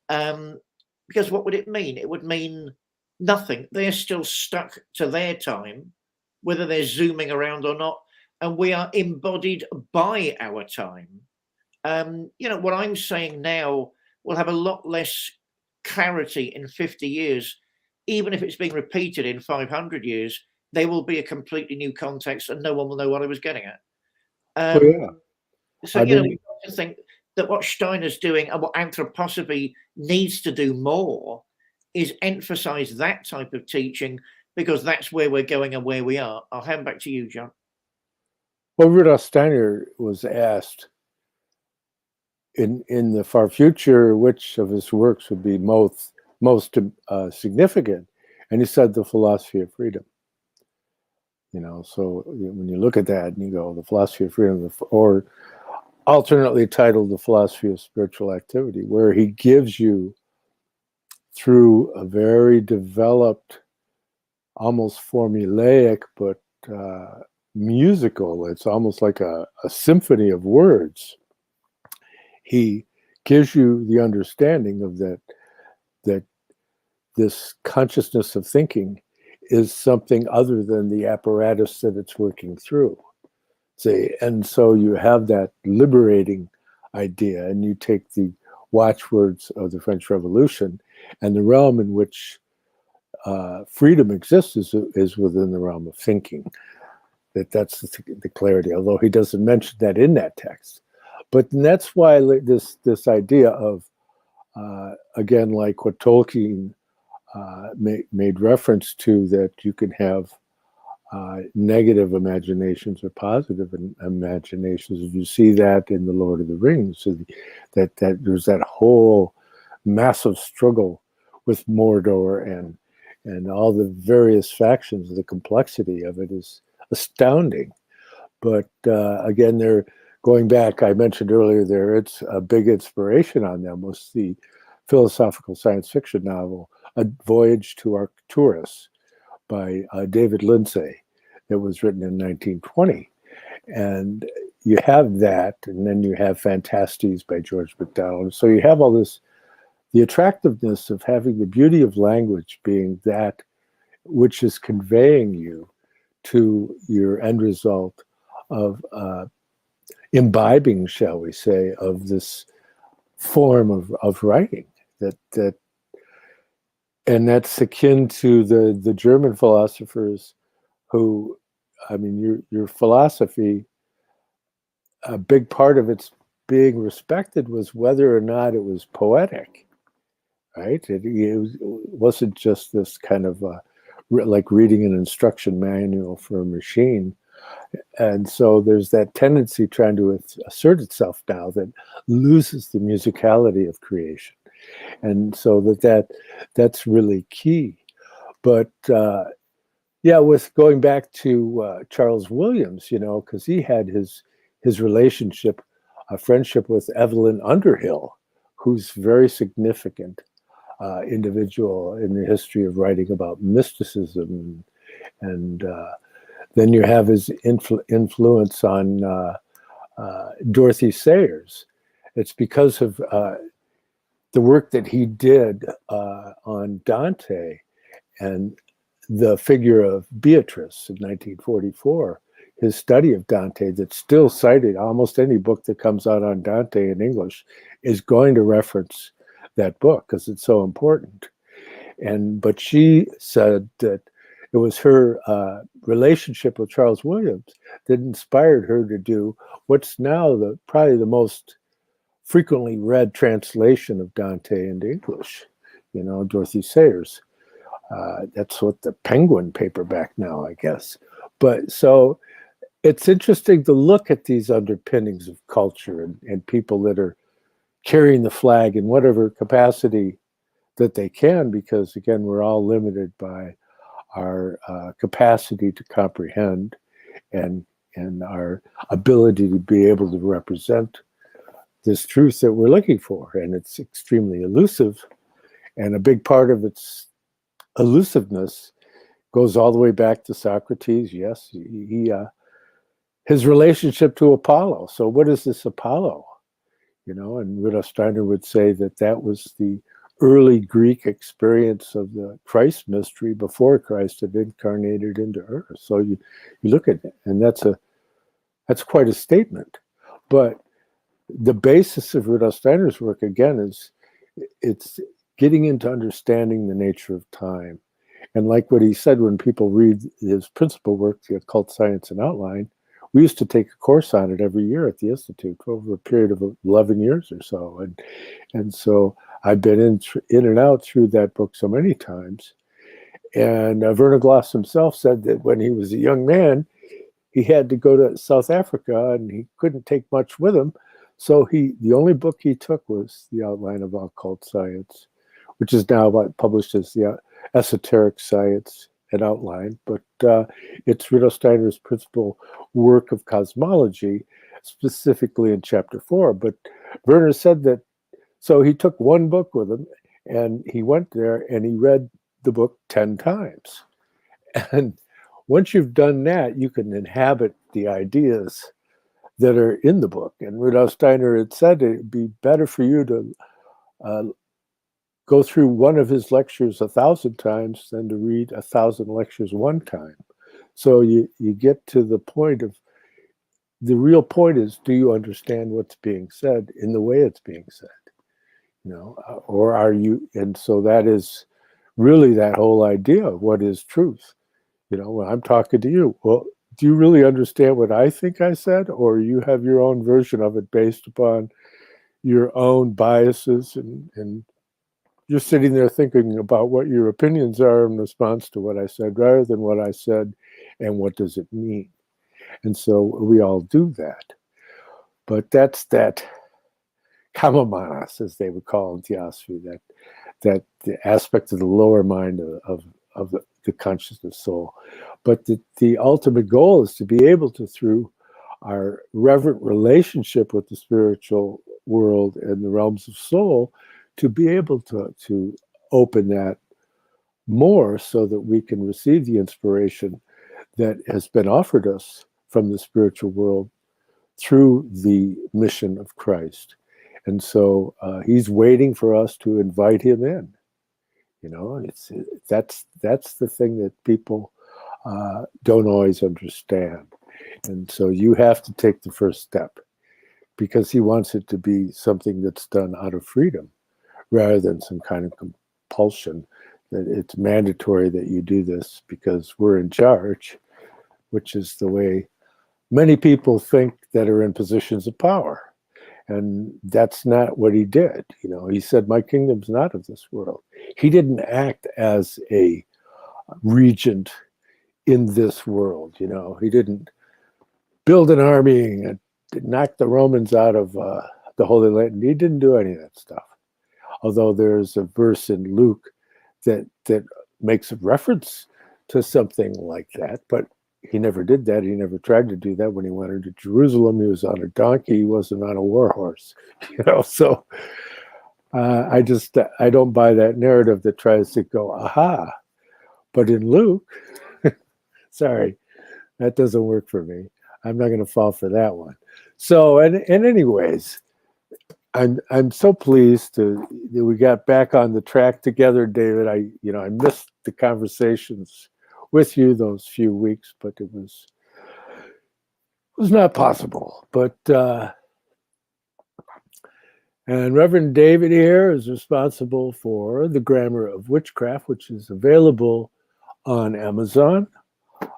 Because what would it mean? It would mean nothing. They're still stuck to their time, whether they're zooming around or not. And we are embodied by our time. You know, what I'm saying now will have a lot less clarity in 50 years. Even if it's being repeated in 500 years, there will be a completely new context and no one will know what I was getting at. So, you know, we have to think that what Steiner's doing and what anthroposophy needs to do more is emphasize that type of teaching, because that's where we're going and where we are. I'll hand back to you, John. Well, Rudolf Steiner was asked in the far future which of his works would be most significant, and he said the philosophy of freedom. You know, so when you look at that and you go, the philosophy of freedom, or alternately titled the philosophy of spiritual activity, where he gives you, through a very developed, almost formulaic, but musical, it's almost like a symphony of words. He gives you the understanding of that this consciousness of thinking is something other than the apparatus that it's working through. See, and so you have that liberating idea, and you take the watchwords of the French Revolution, and the realm in which freedom exists is within the realm of thinking. That's the clarity, although he doesn't mention that in that text. But that's why this idea of, again, like what Tolkien made reference to, that you can have negative imaginations or positive imaginations. You see that in the Lord of the Rings, so that there's that whole massive struggle with Mordor and all the various factions. The complexity of it is astounding. But again, they're going back, I mentioned earlier there, it's a big inspiration on them was the philosophical science fiction novel, A Voyage to Arcturus by David Lindsay. It was written in 1920. And you have that, and then you have Fantastes by George MacDonald. So you have all this, the attractiveness of having the beauty of language being that which is conveying you to your end result of imbibing, shall we say, of this form of writing and that's akin to the German philosophers who, I mean, your philosophy, a big part of its being respected was whether or not it was poetic, right? It wasn't just this kind of like reading an instruction manual for a machine. And so there's that tendency trying to assert itself now that loses the musicality of creation. And so that's really key. But yeah, with going back to Charles Williams, because he had his relationship, a friendship with Evelyn Underhill, who's very significant individual in the history of writing about mysticism, and then you have his influence on Dorothy Sayers. It's because of the work that he did on Dante and the figure of Beatrice in 1944, his study of Dante that's still cited. Almost any book that comes out on Dante in English is going to reference that book because it's so important. But she said that it was her relationship with Charles Williams that inspired her to do what's now probably the most frequently read translation of Dante into English, Dorothy Sayers. That's what the Penguin paperback now, I guess. But so it's interesting to look at these underpinnings of culture and people that are carrying the flag in whatever capacity that they can, because again, we're all limited by our capacity to comprehend and our ability to be able to represent this truth that we're looking for. And it's extremely elusive. And a big part of its elusiveness goes all the way back to Socrates. Yes, his relationship to Apollo. So what is this Apollo? And Rudolf Steiner would say that was the early Greek experience of the Christ mystery before Christ had incarnated into earth. So you look at it, and that's quite a statement. But the basis of Rudolf Steiner's work, again, is it's getting into understanding the nature of time. And like what he said, when people read his principal work, The Occult Science and Outline, we used to take a course on it every year at the Institute over a period of 11 years or so. And so I've been in and out through that book so many times. And Werner Gloss himself said that when he was a young man, he had to go to South Africa and he couldn't take much with him. So the only book he took was The Outline of Occult Science, which is now published as the Esoteric Science and Outline. But it's Rudolf Steiner's principal work of cosmology, specifically in chapter 4. But Werner said that, so he took one book with him and he went there and he read the book 10 times. And once you've done that, you can inhabit the ideas that are in the book. And Rudolf Steiner had said it'd be better for you to go through one of his lectures 1,000 times than to read 1,000 lectures one time. So you get to the point of, the real point is, do you understand what's being said in the way it's being said? Or are you, and so that is really that whole idea of what is truth. When I'm talking to you, well, do you really understand what I think I said, or you have your own version of it based upon your own biases, and you're sitting there thinking about what your opinions are in response to what I said, rather than what I said and what does it mean? And so we all do that. But that's that kamamanas, as they would call in theosophy, that the aspect of the lower mind of the consciousness soul. But the ultimate goal is to be able to, through our reverent relationship with the spiritual world and the realms of soul, to be able to open that more so that we can receive the inspiration that has been offered us from the spiritual world through the mission of Christ. And so he's waiting for us to invite him in. That's the thing that people don't always understand. And so you have to take the first step, because he wants it to be something that's done out of freedom rather than some kind of compulsion, that it's mandatory that you do this because we're in charge, which is the way many people think that are in positions of power. And that's not what he did. He said, my kingdom's not of this world. He didn't act as a regent in this world. He didn't build an army and knock the Romans out of the Holy Land. He didn't do any of that stuff. although there's a verse in Luke that makes a reference to something like that, but he never did that. He never tried to do that when he went into Jerusalem. He was on a donkey. He wasn't on a war horse, So I don't buy that narrative that tries to go, aha. But in Luke, sorry, that doesn't work for me. I'm not going to fall for that one. So, and anyways, I'm so pleased that we got back on the track together, David. I missed the conversations with you those few weeks, but it was not possible. But and Reverend David here is responsible for The Grammar of Witchcraft, which is available on Amazon,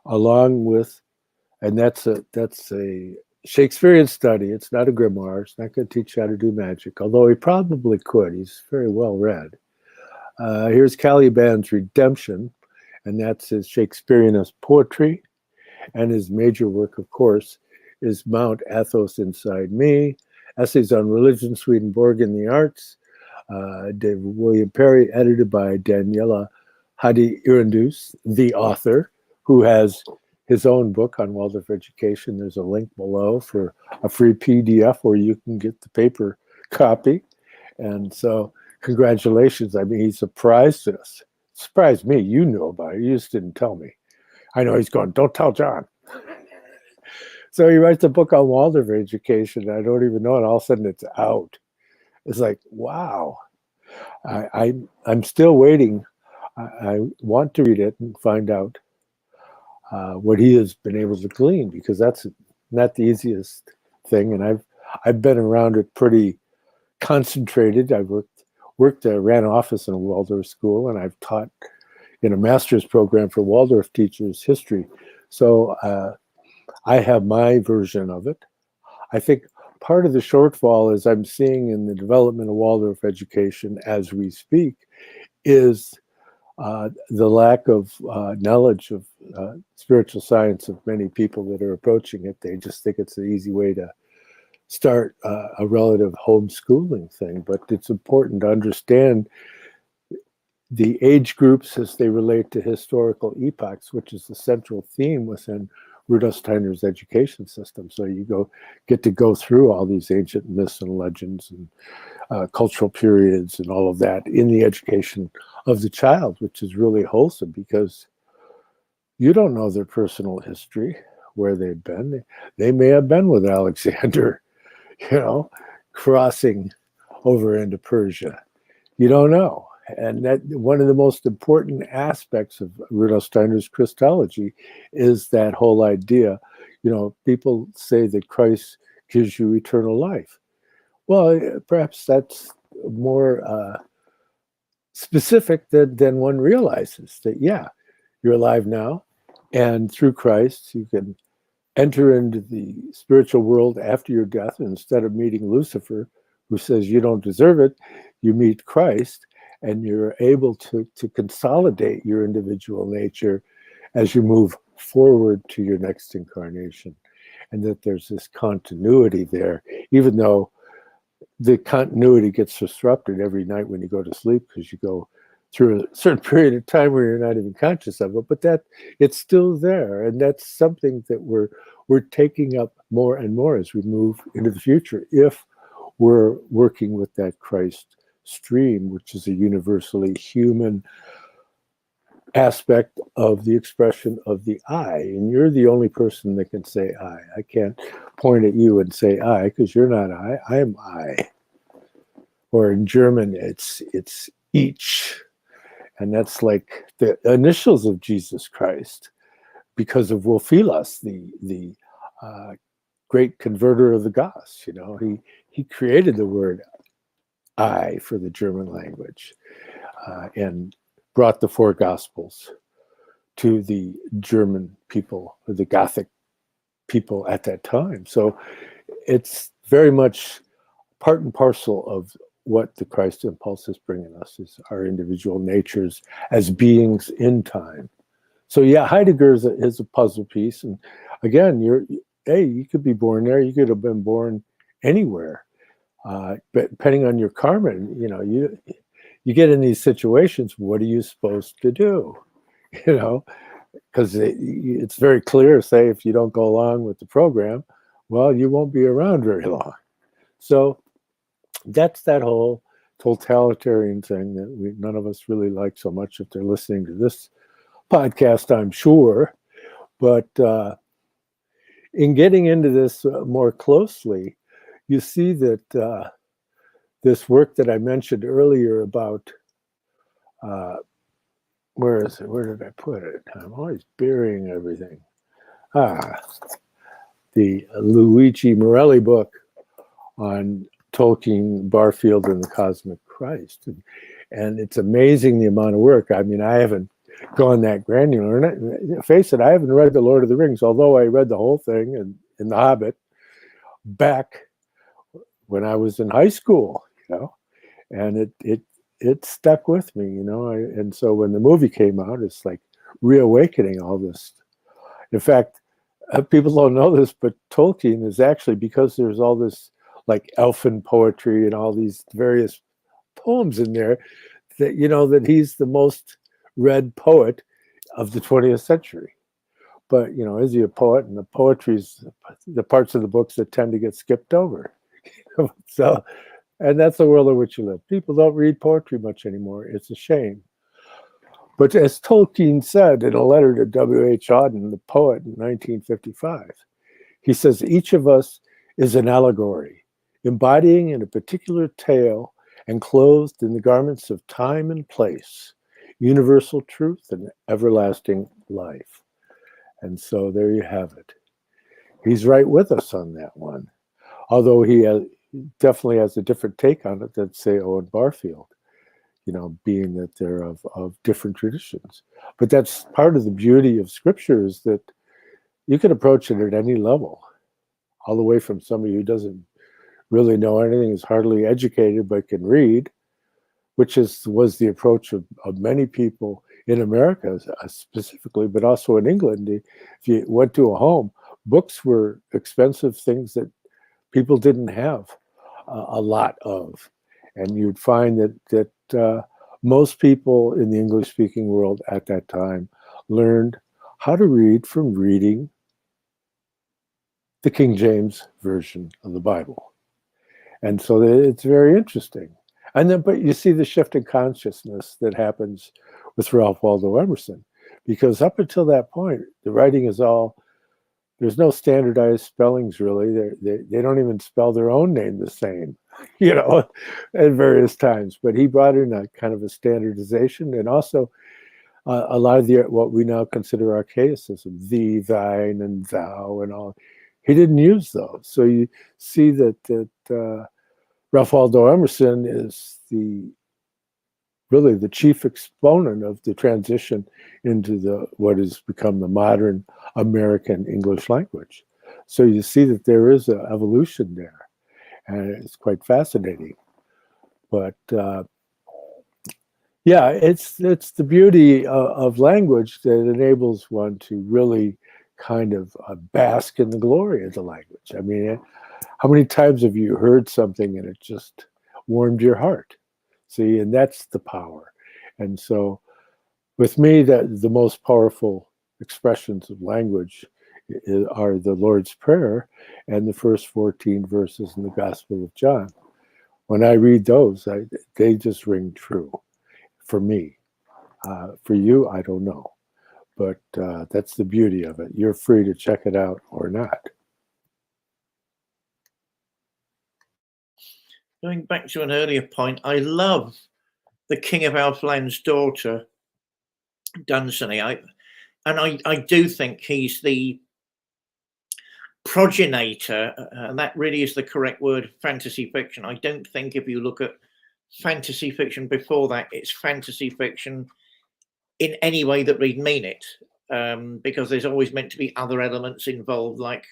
along with, and that's a Shakespearean study. It's not a grimoire. It's not going to teach you how to do magic, although he probably could. He's very well read. Here's Caliban's Redemption, and that's his Shakespeareanist poetry. And his major work, of course, is Mount Athos Inside Me, Essays on Religion, Swedenborg and the Arts, William Parry, edited by Daniele-Hadi Irandoost, the author, who has his own book on Waldorf education. There's a link below for a free PDF where you can get the paper copy. And so congratulations. I mean, he surprised us. Surprised me. You knew about it. You just didn't tell me. I know he's going, don't tell John. So he writes a book on Waldorf education. I don't even know, and all of a sudden it's out. It's like, wow. I'm still waiting. I want to read it and find out what he has been able to glean, because that's not the easiest thing. And I've been around it pretty concentrated. I've ran an office in a Waldorf school, and I've taught in a master's program for Waldorf teachers history. So I have my version of it. I think part of the shortfall, as I'm seeing in the development of Waldorf education as we speak, is the lack of knowledge of spiritual science of many people that are approaching it. They just think it's an easy way to start a relative homeschooling thing. But it's important to understand the age groups as they relate to historical epochs, which is the central theme within Rudolf Steiner's education system. So you get to go through all these ancient myths and legends and cultural periods and all of that in the education of the child, which is really wholesome, because you don't know their personal history, where they've been. They may have been with Alexander, crossing over into Persia. You don't know. And that one of the most important aspects of Rudolf Steiner's Christology is that whole idea. People say that Christ gives you eternal life. Well, perhaps that's more specific than one realizes. That, yeah, you're alive now, and through Christ, you can enter into the spiritual world after your death. And instead of meeting Lucifer, who says you don't deserve it, you meet Christ, and you're able to consolidate your individual nature as you move forward to your next incarnation. And that there's this continuity there, even though the continuity gets disrupted every night when you go to sleep, because you go through a certain period of time where you're not even conscious of it, but that it's still there. And that's something that we're taking up more and more as we move into the future, if we're working with that Christ stream, which is a universally human aspect of the expression of the I. And you're the only person that can say I. I can't point at you and say I, because you're not I am I. Or in German, it's ich. And that's like the initials of Jesus Christ, because of Wolfilas, the great converter of the Goths. He created the word I for the German language, and brought the four Gospels to the German people, or the Gothic people at that time. So it's very much part and parcel of what the Christ impulse is bringing us, is our individual natures as beings in time. So yeah, Heidegger is a puzzle piece. And again, you could be born there. You could have been born anywhere. But depending on your karma, you get in these situations. What are you supposed to do? Because it's very clear. Say if you don't go along with the program, well, you won't be around very long. So that's that whole totalitarian thing that none of us really like so much if they're listening to this podcast, I'm sure. But in getting into this more closely, you see that this work that I mentioned earlier about, where is it? Where did I put it? I'm always burying everything. The Luigi Morelli book on Tolkien, Barfield, and the Cosmic Christ. And it's amazing the amount of work. I mean, I haven't gone that granular. And face it, I haven't read The Lord of the Rings, although I read the whole thing in The Hobbit back when I was in high school, and it stuck with me, and so when the movie came out, it's like reawakening all this. In fact, people don't know this, but Tolkien is actually, because there's all this like elfin poetry and all these various poems in there, that that he's the most read poet of the 20th century. But is he a poet? And the poetry's the parts of the books that tend to get skipped over. So, and that's the world in which you live. People don't read poetry much anymore. It's a shame. But as Tolkien said in a letter to W.H. Auden, the poet, in 1955, he says, each of us is an allegory, embodying in a particular tale and clothed in the garments of time and place, universal truth and everlasting life. And so there you have it. He's right with us on that one, although he definitely has a different take on it than, say, Owen Barfield, being that they're of different traditions. But that's part of the beauty of Scripture, is that you can approach it at any level, all the way from somebody who doesn't really know anything, is hardly educated but can read, which was the approach of many people in America specifically, but also in England. If you went to a home, books were expensive things that people didn't have a lot of. And you'd find that most people in the English-speaking world at that time learned how to read from reading the King James Version of the Bible. And so it's very interesting. And then, but you see the shift in consciousness that happens with Ralph Waldo Emerson, because up until that point, the writing is all, there's no standardized spellings really. They don't even spell their own name the same, at various times. But he brought in a kind of a standardization, and also a lot of what we now consider archaicism, thee, thine, and thou, and all. He didn't use those. So you see that Ralph Waldo Emerson is really the chief exponent of the transition into what has become the modern American English language. So you see that there is an evolution there, and it's quite fascinating. But yeah, it's the beauty of language that enables one to really kind of bask in the glory of the language. I mean, how many times have you heard something and it just warmed your heart? See, and that's the power. And so with me, that the most powerful expressions of language are the Lord's Prayer and the first 14 verses in the Gospel of John. When I read those, they just ring true for me. For you, I don't know. But that's the beauty of it. You're free to check it out or not. Going back to an earlier point, I love the King of Elfland's daughter, Dunsany. I do think he's the progenitor, and that really is the correct word, fantasy fiction. I don't think if you look at fantasy fiction before that, it's fantasy fiction in any way that we'd mean it, because there's always meant to be other elements involved, like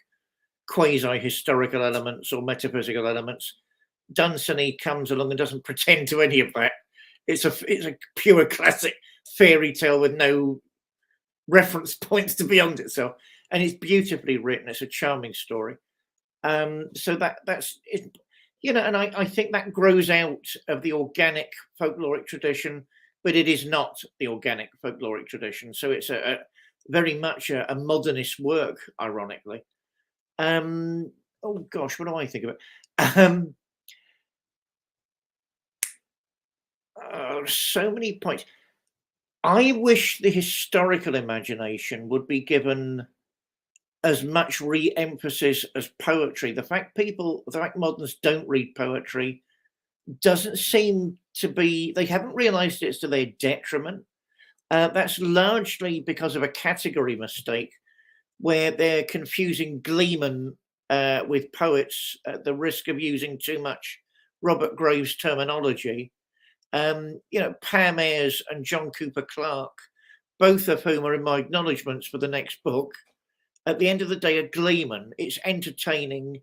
quasi-historical elements or metaphysical elements. Dunsany comes along and doesn't pretend to any of that. It's a pure classic fairy tale with no reference points to beyond itself, and it's beautifully written. It's a charming story. So that's it. and I think that grows out of the organic folkloric tradition, but it is not the organic folkloric tradition. So it's a very much a modernist work, ironically. Oh gosh, what do I think of it? So many points. I wish the historical imagination would be given as much re-emphasis as poetry. The fact moderns don't read poetry doesn't seem to be, they haven't realized it's to their detriment. That's largely because of a category mistake where they're confusing gleemen with poets at the risk of using too much Robert Graves terminology. Pam Ayres and John Cooper Clarke, both of whom are in my acknowledgements for the next book, at the end of the day, a gleeman. It's entertaining.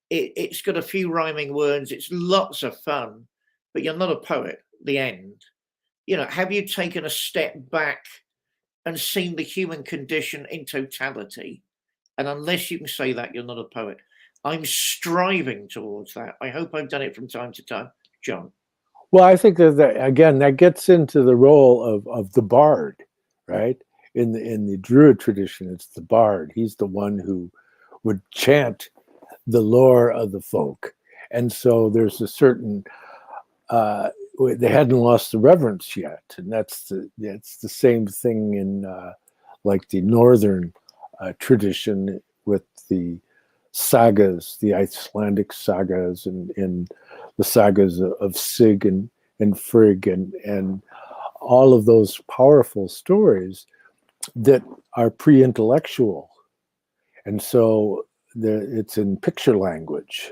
It's got a few rhyming words. It's lots of fun, but you're not a poet. The end. Have you taken a step back and seen the human condition in totality? And unless you can say that, you're not a poet. I'm striving towards that. I hope I've done it from time to time. John. Well, I think that gets into the role of the bard, right? In the Druid tradition, it's the bard. He's the one who would chant the lore of the folk, and so there's a certain they hadn't lost the reverence yet, and that's the same thing in like the northern tradition with the sagas, the Icelandic sagas, and the sagas of Sig and Frigg, and all of those powerful stories that are pre-intellectual, and so it's in picture language,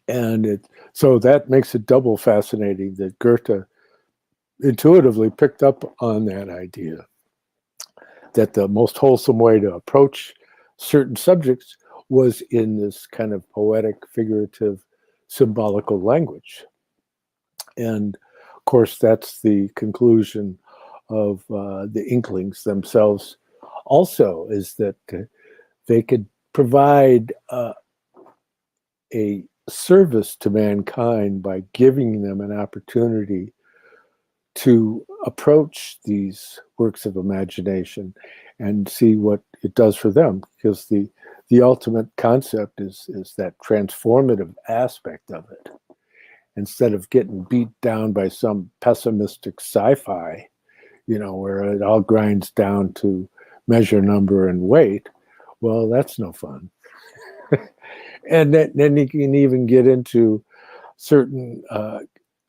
and so that makes it double fascinating that Goethe intuitively picked up on that idea that the most wholesome way to approach certain subjects was in this kind of poetic, figurative, symbolical language. And of course, that's the conclusion of the Inklings themselves also, is that they could provide a service to mankind by giving them an opportunity to approach these works of imagination and see what it does for them, because the ultimate concept is that transformative aspect of it. Instead of getting beat down by some pessimistic sci-fi, where it all grinds down to measure, number, and weight, well, that's no fun. And then you can even get into certain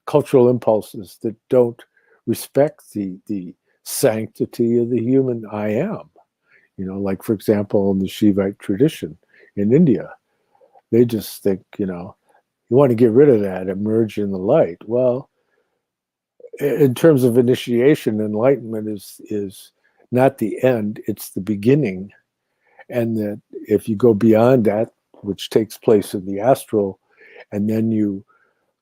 cultural impulses that don't respect the sanctity of the human I am. Like, for example, in the Shivite tradition in India, they just think, you want to get rid of that, emerge in the light. Well, in terms of initiation, enlightenment is not the end, it's the beginning. And that if you go beyond that, which takes place in the astral, and then you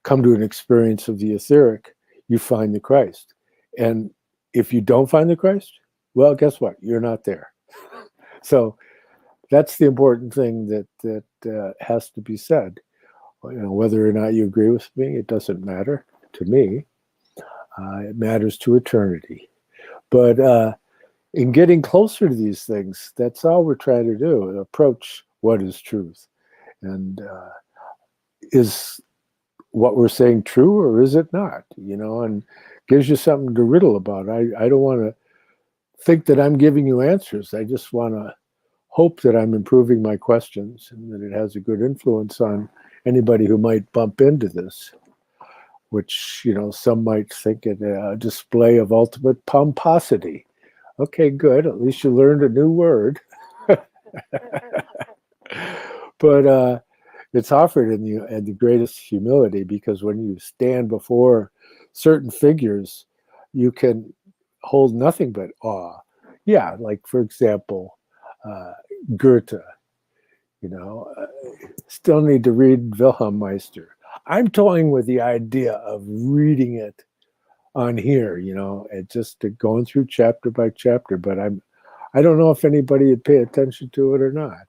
come to an experience of the etheric, you find the Christ. And if you don't find the Christ, well, guess what? You're not there. So that's the important thing that has to be said. Whether or not you agree with me, it doesn't matter to me. It matters to eternity. But in getting closer to these things, that's all we're trying to do, approach what is truth. And is what we're saying true, or is it not? And gives you something to riddle about. I don't want to think that I'm giving you answers. I just want to hope that I'm improving my questions and that it has a good influence on anybody who might bump into this, which, some might think it a display of ultimate pomposity. Okay, good. At least you learned a new word. But it's offered in the greatest humility, because when you stand before certain figures, you can hold nothing but awe. Yeah, like, for example, Goethe. Still need to read Wilhelm Meister. I'm toying with the idea of reading it on here, and just going through chapter by chapter. But I don't know if anybody would pay attention to it or not,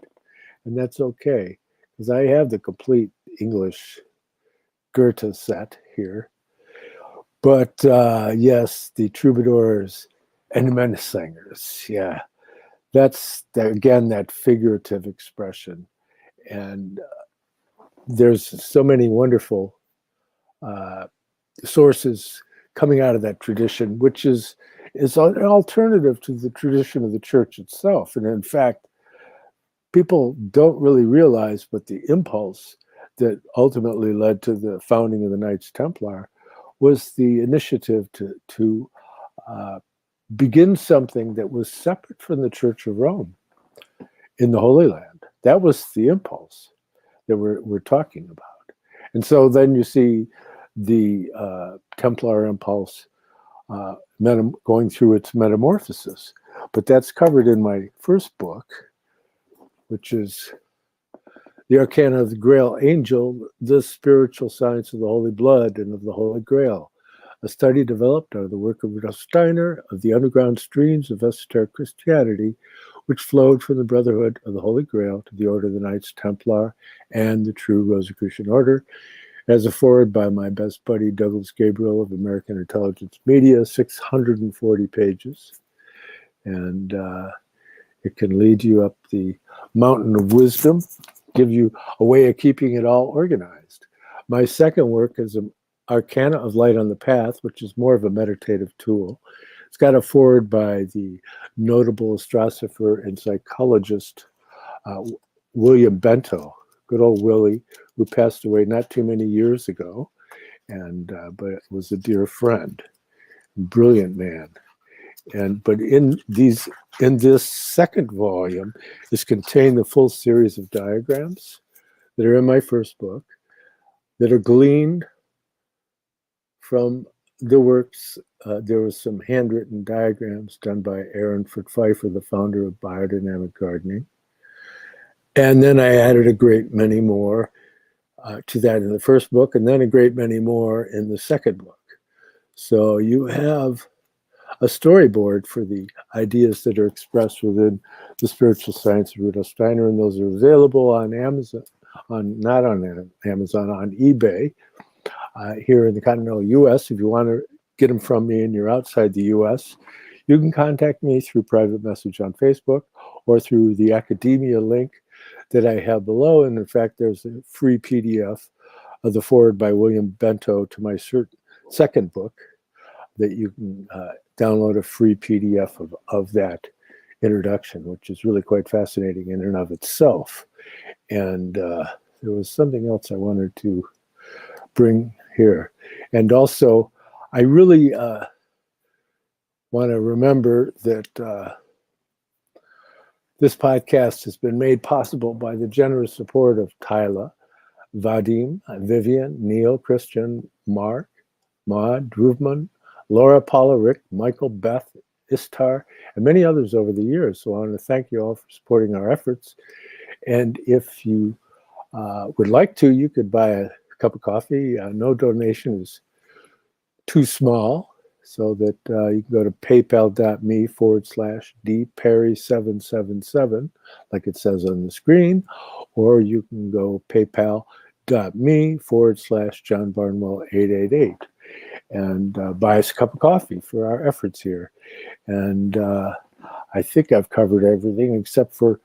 and that's okay, because I have the complete English Goethe set here. But yes, the troubadours and the Minnesingers, yeah, that's again that figurative expression, and there's so many wonderful sources coming out of that tradition, which is an alternative to the tradition of the church itself. And in fact, people don't really realize, but the impulse that ultimately led to the founding of the Knights Templar was the initiative to begin something that was separate from the Church of Rome in the Holy Land. That was the impulse that we're talking about. And so then you see the Templar impulse going through its metamorphosis. But that's covered in my first book, which is The Arcana of the Grail Angel, the Spiritual Science of the Holy Blood and of the Holy Grail, a study developed out of the work of Rudolf Steiner of the underground streams of esoteric Christianity, which flowed from the Brotherhood of the Holy Grail to the Order of the Knights Templar and the True Rosicrucian Order, as a forward by my best buddy Douglas Gabriel of American Intelligence Media, 640 pages. And it can lead you up the mountain of wisdom, give you a way of keeping it all organized. My second work is an Arcana of Light on the Path, which is more of a meditative tool. It's got a forward by the notable astrosopher and psychologist William Bento, good old Willie, who passed away not too many years ago, and but was a dear friend, brilliant man. But in this second volume is contained the full series of diagrams that are in my first book, that are gleaned from the works. There was some handwritten diagrams done by Aaron Pfeiffer, the founder of Biodynamic Gardening. And then I added a great many more to that in the first book, and then a great many more in the second book. So you have a storyboard for the ideas that are expressed within the spiritual science of Rudolf Steiner, and those are available on Amazon, not on Amazon, on eBay here in the continental U.S. If you want to get them from me and you're outside the U.S., you can contact me through private message on Facebook or through the academia link that I have below. And in fact, there's a free PDF of the forward by William Bento to my second book that you can download a free PDF of that introduction, which is really quite fascinating in and of itself. And there was something else I wanted to bring here. And also, I really want to remember that this podcast has been made possible by the generous support of Tyla, Vadim, Vivian, Neil, Christian, Mark, Maud, Druvman, Laura, Paula, Rick, Michael, Beth, Istar, and many others over the years. So I want to thank you all for supporting our efforts. And if you would like to, you could buy a cup of coffee. No donation is too small, so that you can go to paypal.me/dparry777, like it says on the screen, or you can go paypal.me/John Barnwell 888 and buy us a cup of coffee for our efforts here. And I think I've covered everything except for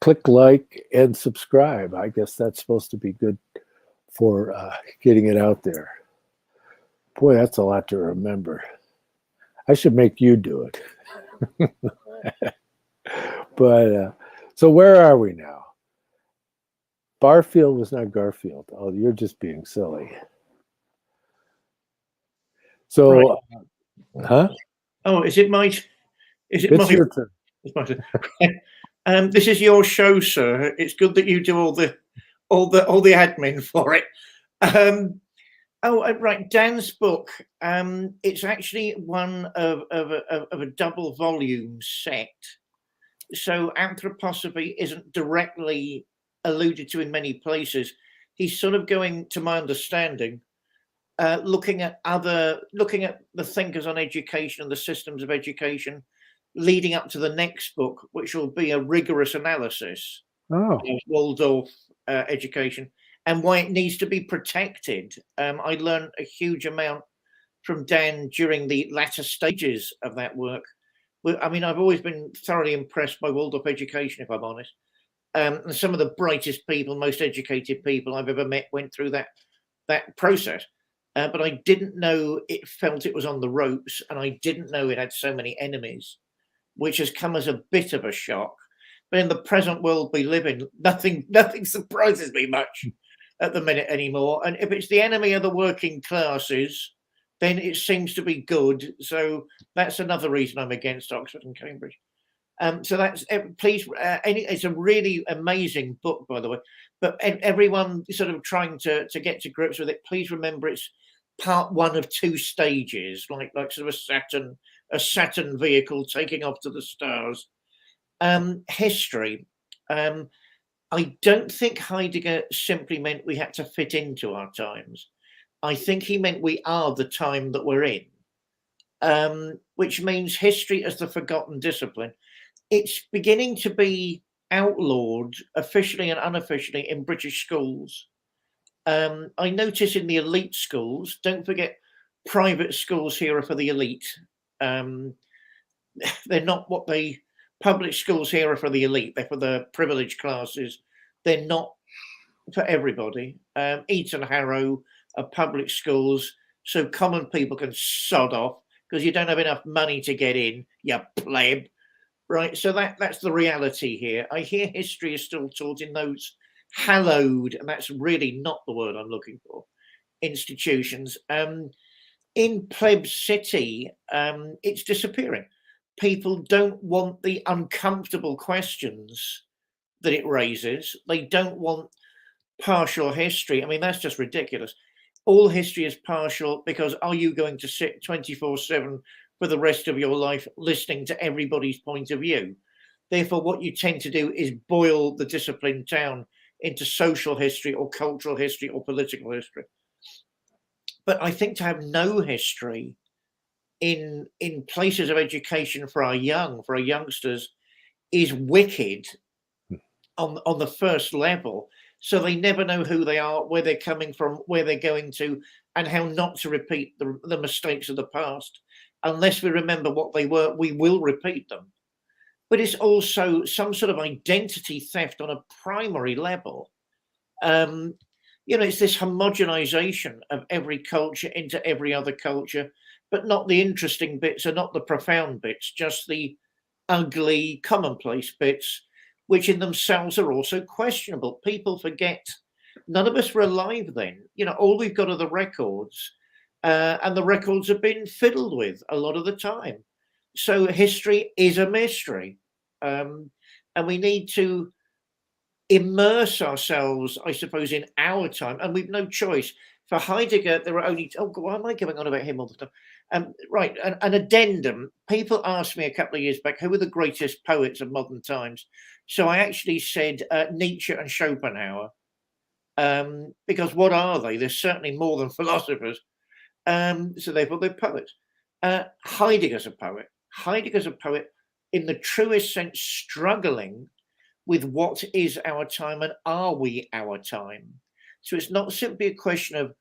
click like and subscribe. I guess that's supposed to be good for getting it out there. Boy, that's a lot to remember. I should make you do it. But so where are we now? Barfield was not Garfield. Oh, you're just being silly. So, right. Huh? Oh, is it my? Is it It's my? your turn. It's my turn. This is your show, sir. It's good that you do all the admin for it. Right, Dan's book. It's actually one of a double volume set. So anthroposophy isn't directly alluded to in many places. He's sort of going, to my understanding, looking at the thinkers on education and the systems of education, leading up to the next book, which will be a rigorous analysis of Waldorf education. and why it needs to be protected. I learned a huge amount from Dan during the latter stages of that work. I mean, I've always been thoroughly impressed by Waldorf education, if I'm honest. And some of the brightest people, most educated people I've ever met went through that process. But I didn't know it felt it was on the ropes, and I didn't know it had so many enemies, which has come as a bit of a shock. But in the present world we live in, nothing surprises me much at the minute anymore. And if it's the enemy of the working classes, then it seems to be good. So that's another reason I'm against Oxford and Cambridge. So that's, please, it's a really amazing book, by the way. But everyone sort of trying to get to grips with it, please remember it's part one of two stages, like sort of a Saturn vehicle taking off to the stars. History. I don't think Heidegger simply meant we had to fit into our times. I think he meant we are the time that we're in, which means history as the forgotten discipline. It's beginning to be outlawed officially and unofficially in British schools. I notice in the elite schools, don't forget, private schools here are for the elite. They're not what public schools here are for the elite. They're for the privileged classes. They're not for everybody. Eton Harrow are public schools, so common people can sod off because you don't have enough money to get in, you pleb. Right, so that's the reality here. I hear history is still taught in those hallowed, and that's really not the word I'm looking for, institutions. In pleb city, it's disappearing. People don't want the uncomfortable questions that it raises. They don't want partial history. I mean, that's just ridiculous. All history is partial because are you going to sit 24/7 for the rest of your life listening to everybody's point of view? Therefore, what you tend to do is boil the discipline down into social history or cultural history or political history. But I think to have no history in places of education for our youngsters is wicked on the first level. So they never know who they are, where they're coming from, where they're going to, and how not to repeat the mistakes of the past. Unless we remember what they were, we will repeat them. But it's also some sort of identity theft on a primary level. It's this homogenization of every culture into every other culture, but not the interesting bits or not the profound bits, just the ugly, commonplace bits, which in themselves are also questionable. People forget none of us were alive then. All we've got are the records. And the records have been fiddled with a lot of the time. So history is a mystery. And we need to immerse ourselves, I suppose, in our time. And we've no choice. For Heidegger, there are only, why am I going on about him all the time? Right, an addendum. People asked me a couple of years back, who are the greatest poets of modern times? So I actually said Nietzsche and Schopenhauer. Because what are they? They're certainly more than philosophers. So therefore they're poets. Heidegger's a poet. Heidegger's a poet in the truest sense, struggling with what is our time and are we our time. So it's not simply a question of,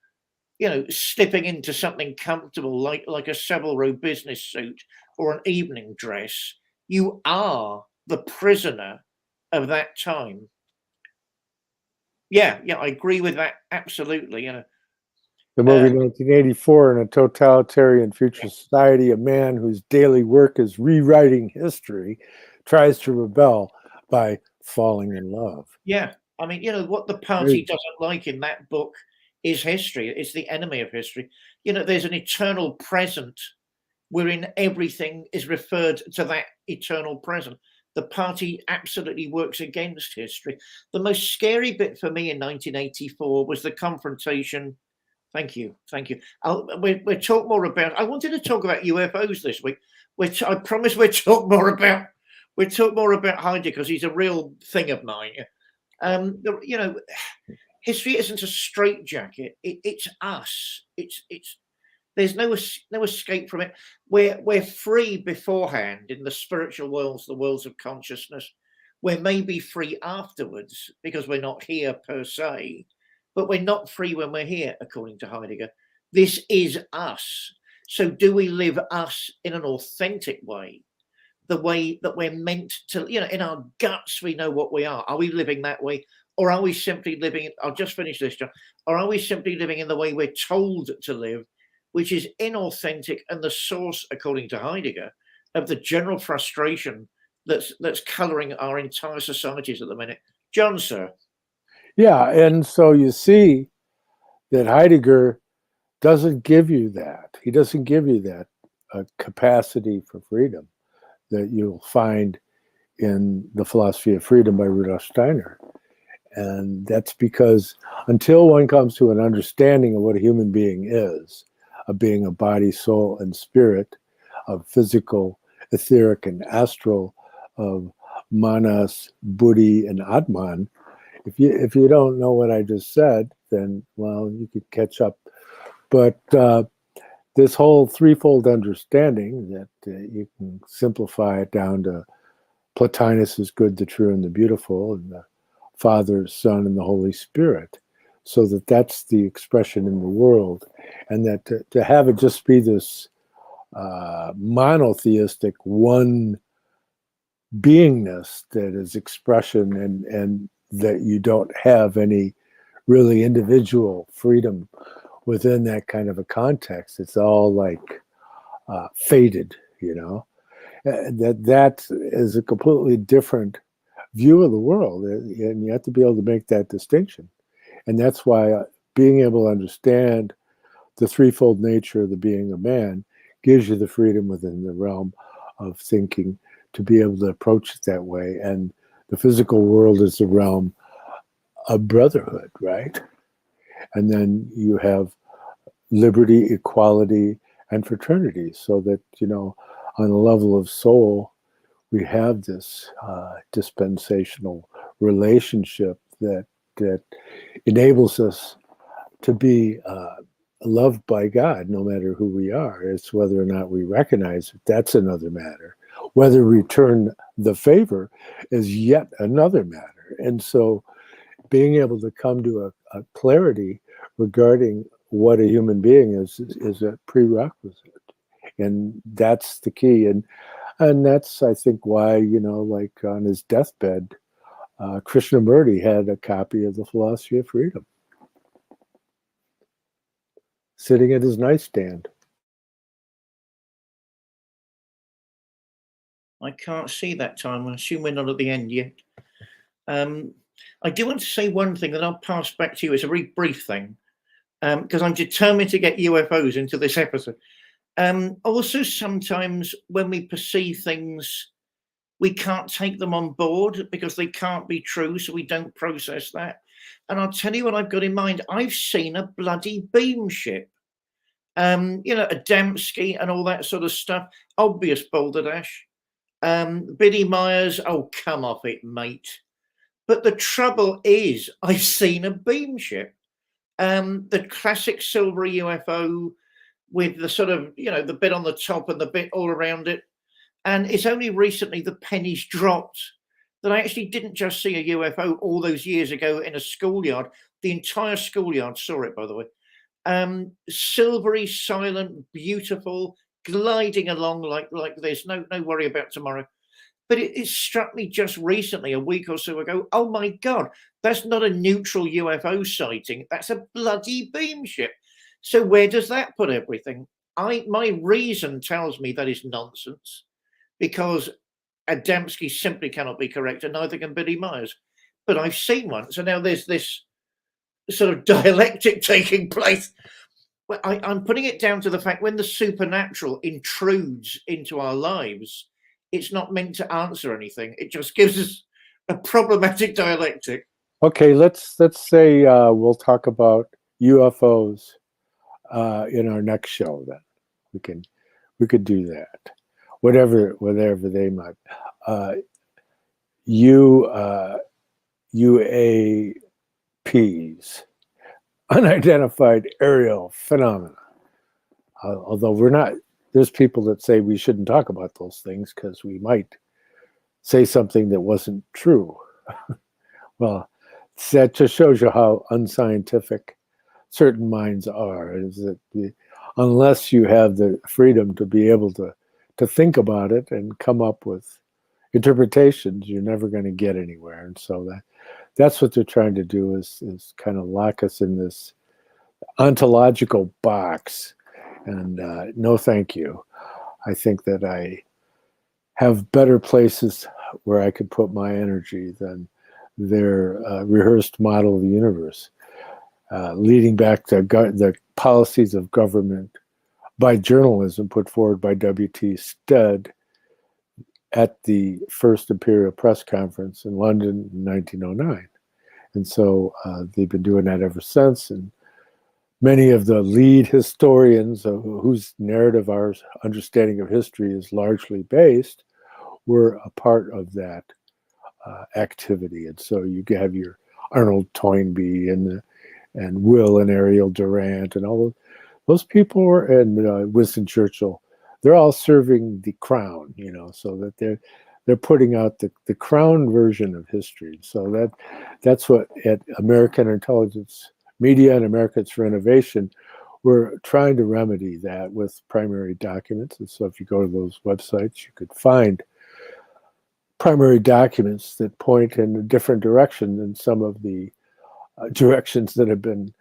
slipping into something comfortable like a Savile Row business suit or an evening dress. You are the prisoner of that time. Yeah, I agree with that absolutely. The movie 1984, in a totalitarian future society, a man whose daily work is rewriting history tries to rebel by falling in love. Yeah, I mean, what the party doesn't like in that book is history. It's the enemy of history. There's an eternal present wherein everything is referred to that eternal present. The party absolutely works against history. The most scary bit for me in 1984 was the confrontation. Thank you. We'll talk more about. I wanted to talk about UFOs this week, which I promise we'll talk more about. We'll talk more about Heidegger because he's a real thing of mine. History isn't a straitjacket. It's us. It's. There's no escape from it. We're free beforehand in the spiritual worlds, the worlds of consciousness. We're maybe free afterwards because we're not here per se. but we're not free when we're here, according to Heidegger. This is us. So do we live us in an authentic way? The way that we're meant to, in our guts, we know what we are. Are we living that way? Or are we simply living, I'll just finish this, John, or are we simply living in the way we're told to live, which is inauthentic and the source, according to Heidegger, of the general frustration that's colouring our entire societies at the minute? John, sir. Yeah, and so you see that Heidegger doesn't give you that. He doesn't give you that capacity for freedom that you'll find in The Philosophy of Freedom by Rudolf Steiner. And that's because until one comes to an understanding of what a human being is, of being a body, soul, and spirit, of physical, etheric, and astral, of manas, buddhi, and atman, if you don't know what I just said, then, well, you could catch up. But this whole threefold understanding that you can simplify it down to Plotinus is good, the true, and the beautiful, and the Father, Son, and the Holy Spirit, so that that's the expression in the world, and that to have it just be this monotheistic one beingness that is expression, and that you don't have any really individual freedom within that kind of a context. It's all like faded, that is a completely different view of the world, and you have to be able to make that distinction. And that's why being able to understand the threefold nature of the being of man gives you the freedom within the realm of thinking to be able to approach it that way. And the physical world is the realm of brotherhood, right? And then you have liberty, equality, and fraternity, so that, on the level of soul, we have this dispensational relationship that enables us to be loved by God, no matter who we are. It's whether or not we recognize it, that's another matter. Whether we return the favor is yet another matter. And so being able to come to a clarity regarding what a human being is a prerequisite. And that's the key. And that's, I think, why, like on his deathbed, Krishnamurti had a copy of The Philosophy of Freedom sitting at his nightstand. I can't see that time. I assume we're not at the end yet. I do want to say one thing that I'll pass back to you. It's a very brief thing, because I'm determined to get UFOs into this episode. Also, sometimes when we perceive things, we can't take them on board because they can't be true, so we don't process that. And I'll tell you what I've got in mind. I've seen a bloody beam ship, Adamski and all that sort of stuff. Obvious balderdash. Biddy Myers, oh, come off it, mate. But the trouble is, I've seen a beam ship. The classic silvery UFO with the sort of, the bit on the top and the bit all around it. And it's only recently the pennies dropped that I actually didn't just see a UFO all those years ago in a schoolyard. The entire schoolyard saw it, by the way. Silvery, silent, beautiful, gliding along like this. No worry about tomorrow. But it struck me just recently, a week or so ago. Oh my God, that's not a neutral UFO sighting. That's a bloody beam ship. So where does that put everything? My reason tells me that is nonsense, because Adamski simply cannot be correct, and neither can Biddy Myers. But I've seen one. So now there's this sort of dialectic taking place. Well, I'm putting it down to the fact when the supernatural intrudes into our lives, it's not meant to answer anything. It just gives us a problematic dialectic. Okay, let's say we'll talk about UFOs in our next show. Then we could do that. Whatever they might. UAPs, unidentified aerial phenomena. Although we're not. There's people that say we shouldn't talk about those things because we might say something that wasn't true. Well, that just shows you how unscientific certain minds are. Is that unless you have the freedom to be able to think about it and come up with interpretations, you're never going to get anywhere. And so that's what they're trying to do is kind of lock us in this ontological box. And no, thank you. I think that I have better places where I could put my energy than their rehearsed model of the universe, leading back to the policies of government by journalism put forward by W.T. Stead at the First Imperial Press Conference in London in 1909. And so they've been doing that ever since. And many of the lead historians whose narrative our understanding of history is largely based were a part of that activity. And so you have your Arnold Toynbee and Will and Ariel Durant and all those people were, and Winston Churchill. They're all serving the crown, so that they're putting out the crown version of history. So that's what at American Intelligence Media and Americans for Innovation, we're trying to remedy that with primary documents. And so if you go to those websites, you could find primary documents that point in a different direction than some of the directions that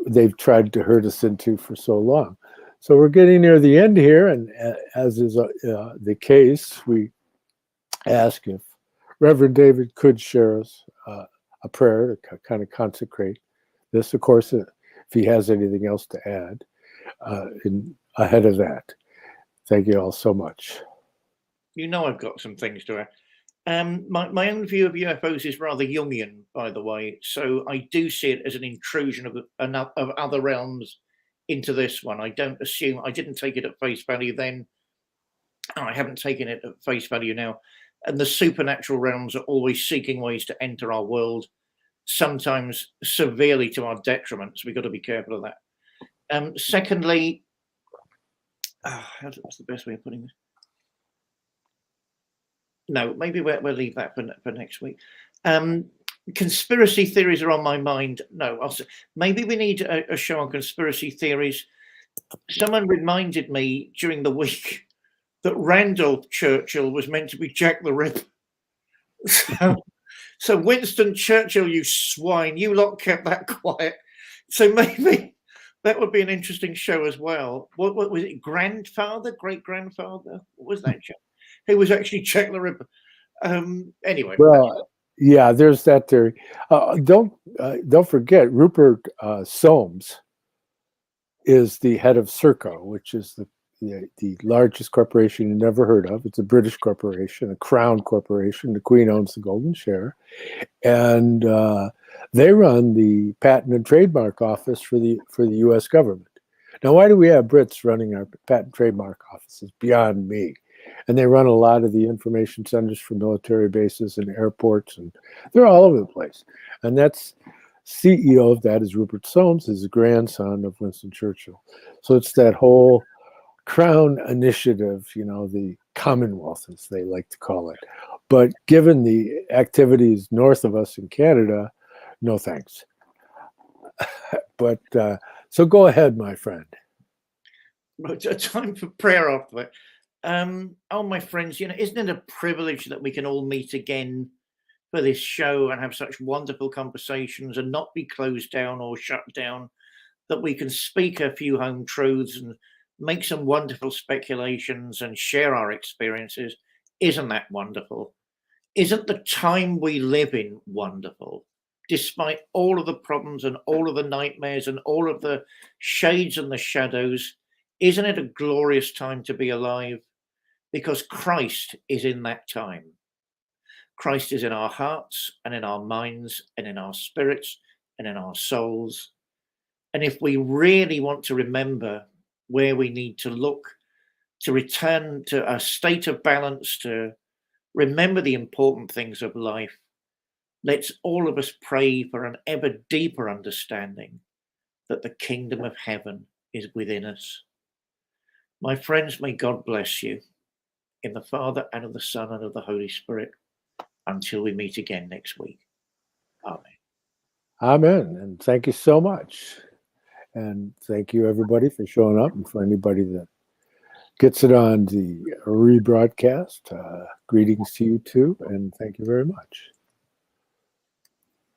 they've tried to herd us into for so long. So we're getting near the end here, and as is the case, we ask if Reverend David could share us a prayer to kind of consecrate this. Of course, if he has anything else to add ahead of that. Thank you all so much. I've got some things to add. My own view of UFOs is rather Jungian, by the way. So I do see it as an intrusion of other realms into this one. I didn't take it at face value then. I haven't taken it at face value now. And the supernatural realms are always seeking ways to enter our world, sometimes severely to our detriment. So we've got to be careful of that. Secondly, what's the best way of putting this? No, maybe we'll leave that for next week. Conspiracy theories are on my mind. No, maybe we need a show on conspiracy theories. Someone reminded me during the week that Randolph Churchill was meant to be Jack the Ripper. So Winston Churchill, you swine, you lot kept that quiet. So maybe that would be an interesting show as well. What was it? Grandfather, great grandfather? What was that show? Who was actually Jack the Ripper? Anyway. Well, yeah, there's that theory. Don't forget, Rupert Soames is the head of Serco, which is the largest corporation you never heard of. It's a British corporation, a crown corporation. The Queen owns the golden share, and they run the patent and trademark office for the U.S. government. Now, why do we have Brits running our patent trademark offices? Beyond me. And they run a lot of the information centers for military bases and airports, and they're all over the place. And that's CEO of that is Rupert Soames, is the grandson of Winston Churchill. So it's that whole crown initiative, the Commonwealth, as they like to call it. But given the activities north of us in Canada, no thanks. But so go ahead, my friend. Right, time for prayer after that. Oh, my friends, isn't it a privilege that we can all meet again for this show and have such wonderful conversations and not be closed down or shut down, that we can speak a few home truths and make some wonderful speculations and share our experiences? Isn't that wonderful? Isn't the time we live in wonderful? Despite all of the problems and all of the nightmares and all of the shades and the shadows, isn't it a glorious time to be alive? Because Christ is in that time. Christ is in our hearts and in our minds and in our spirits and in our souls. And if we really want to remember where we need to look, to return to a state of balance, to remember the important things of life, let's all of us pray for an ever deeper understanding that the kingdom of heaven is within us. My friends, may God bless you in the Father and of the Son and of the Holy Spirit until we meet again next week. Amen. Amen. And thank you so much. And thank you, everybody, for showing up, and for anybody that gets it on the rebroadcast. Greetings to you too, and thank you very much.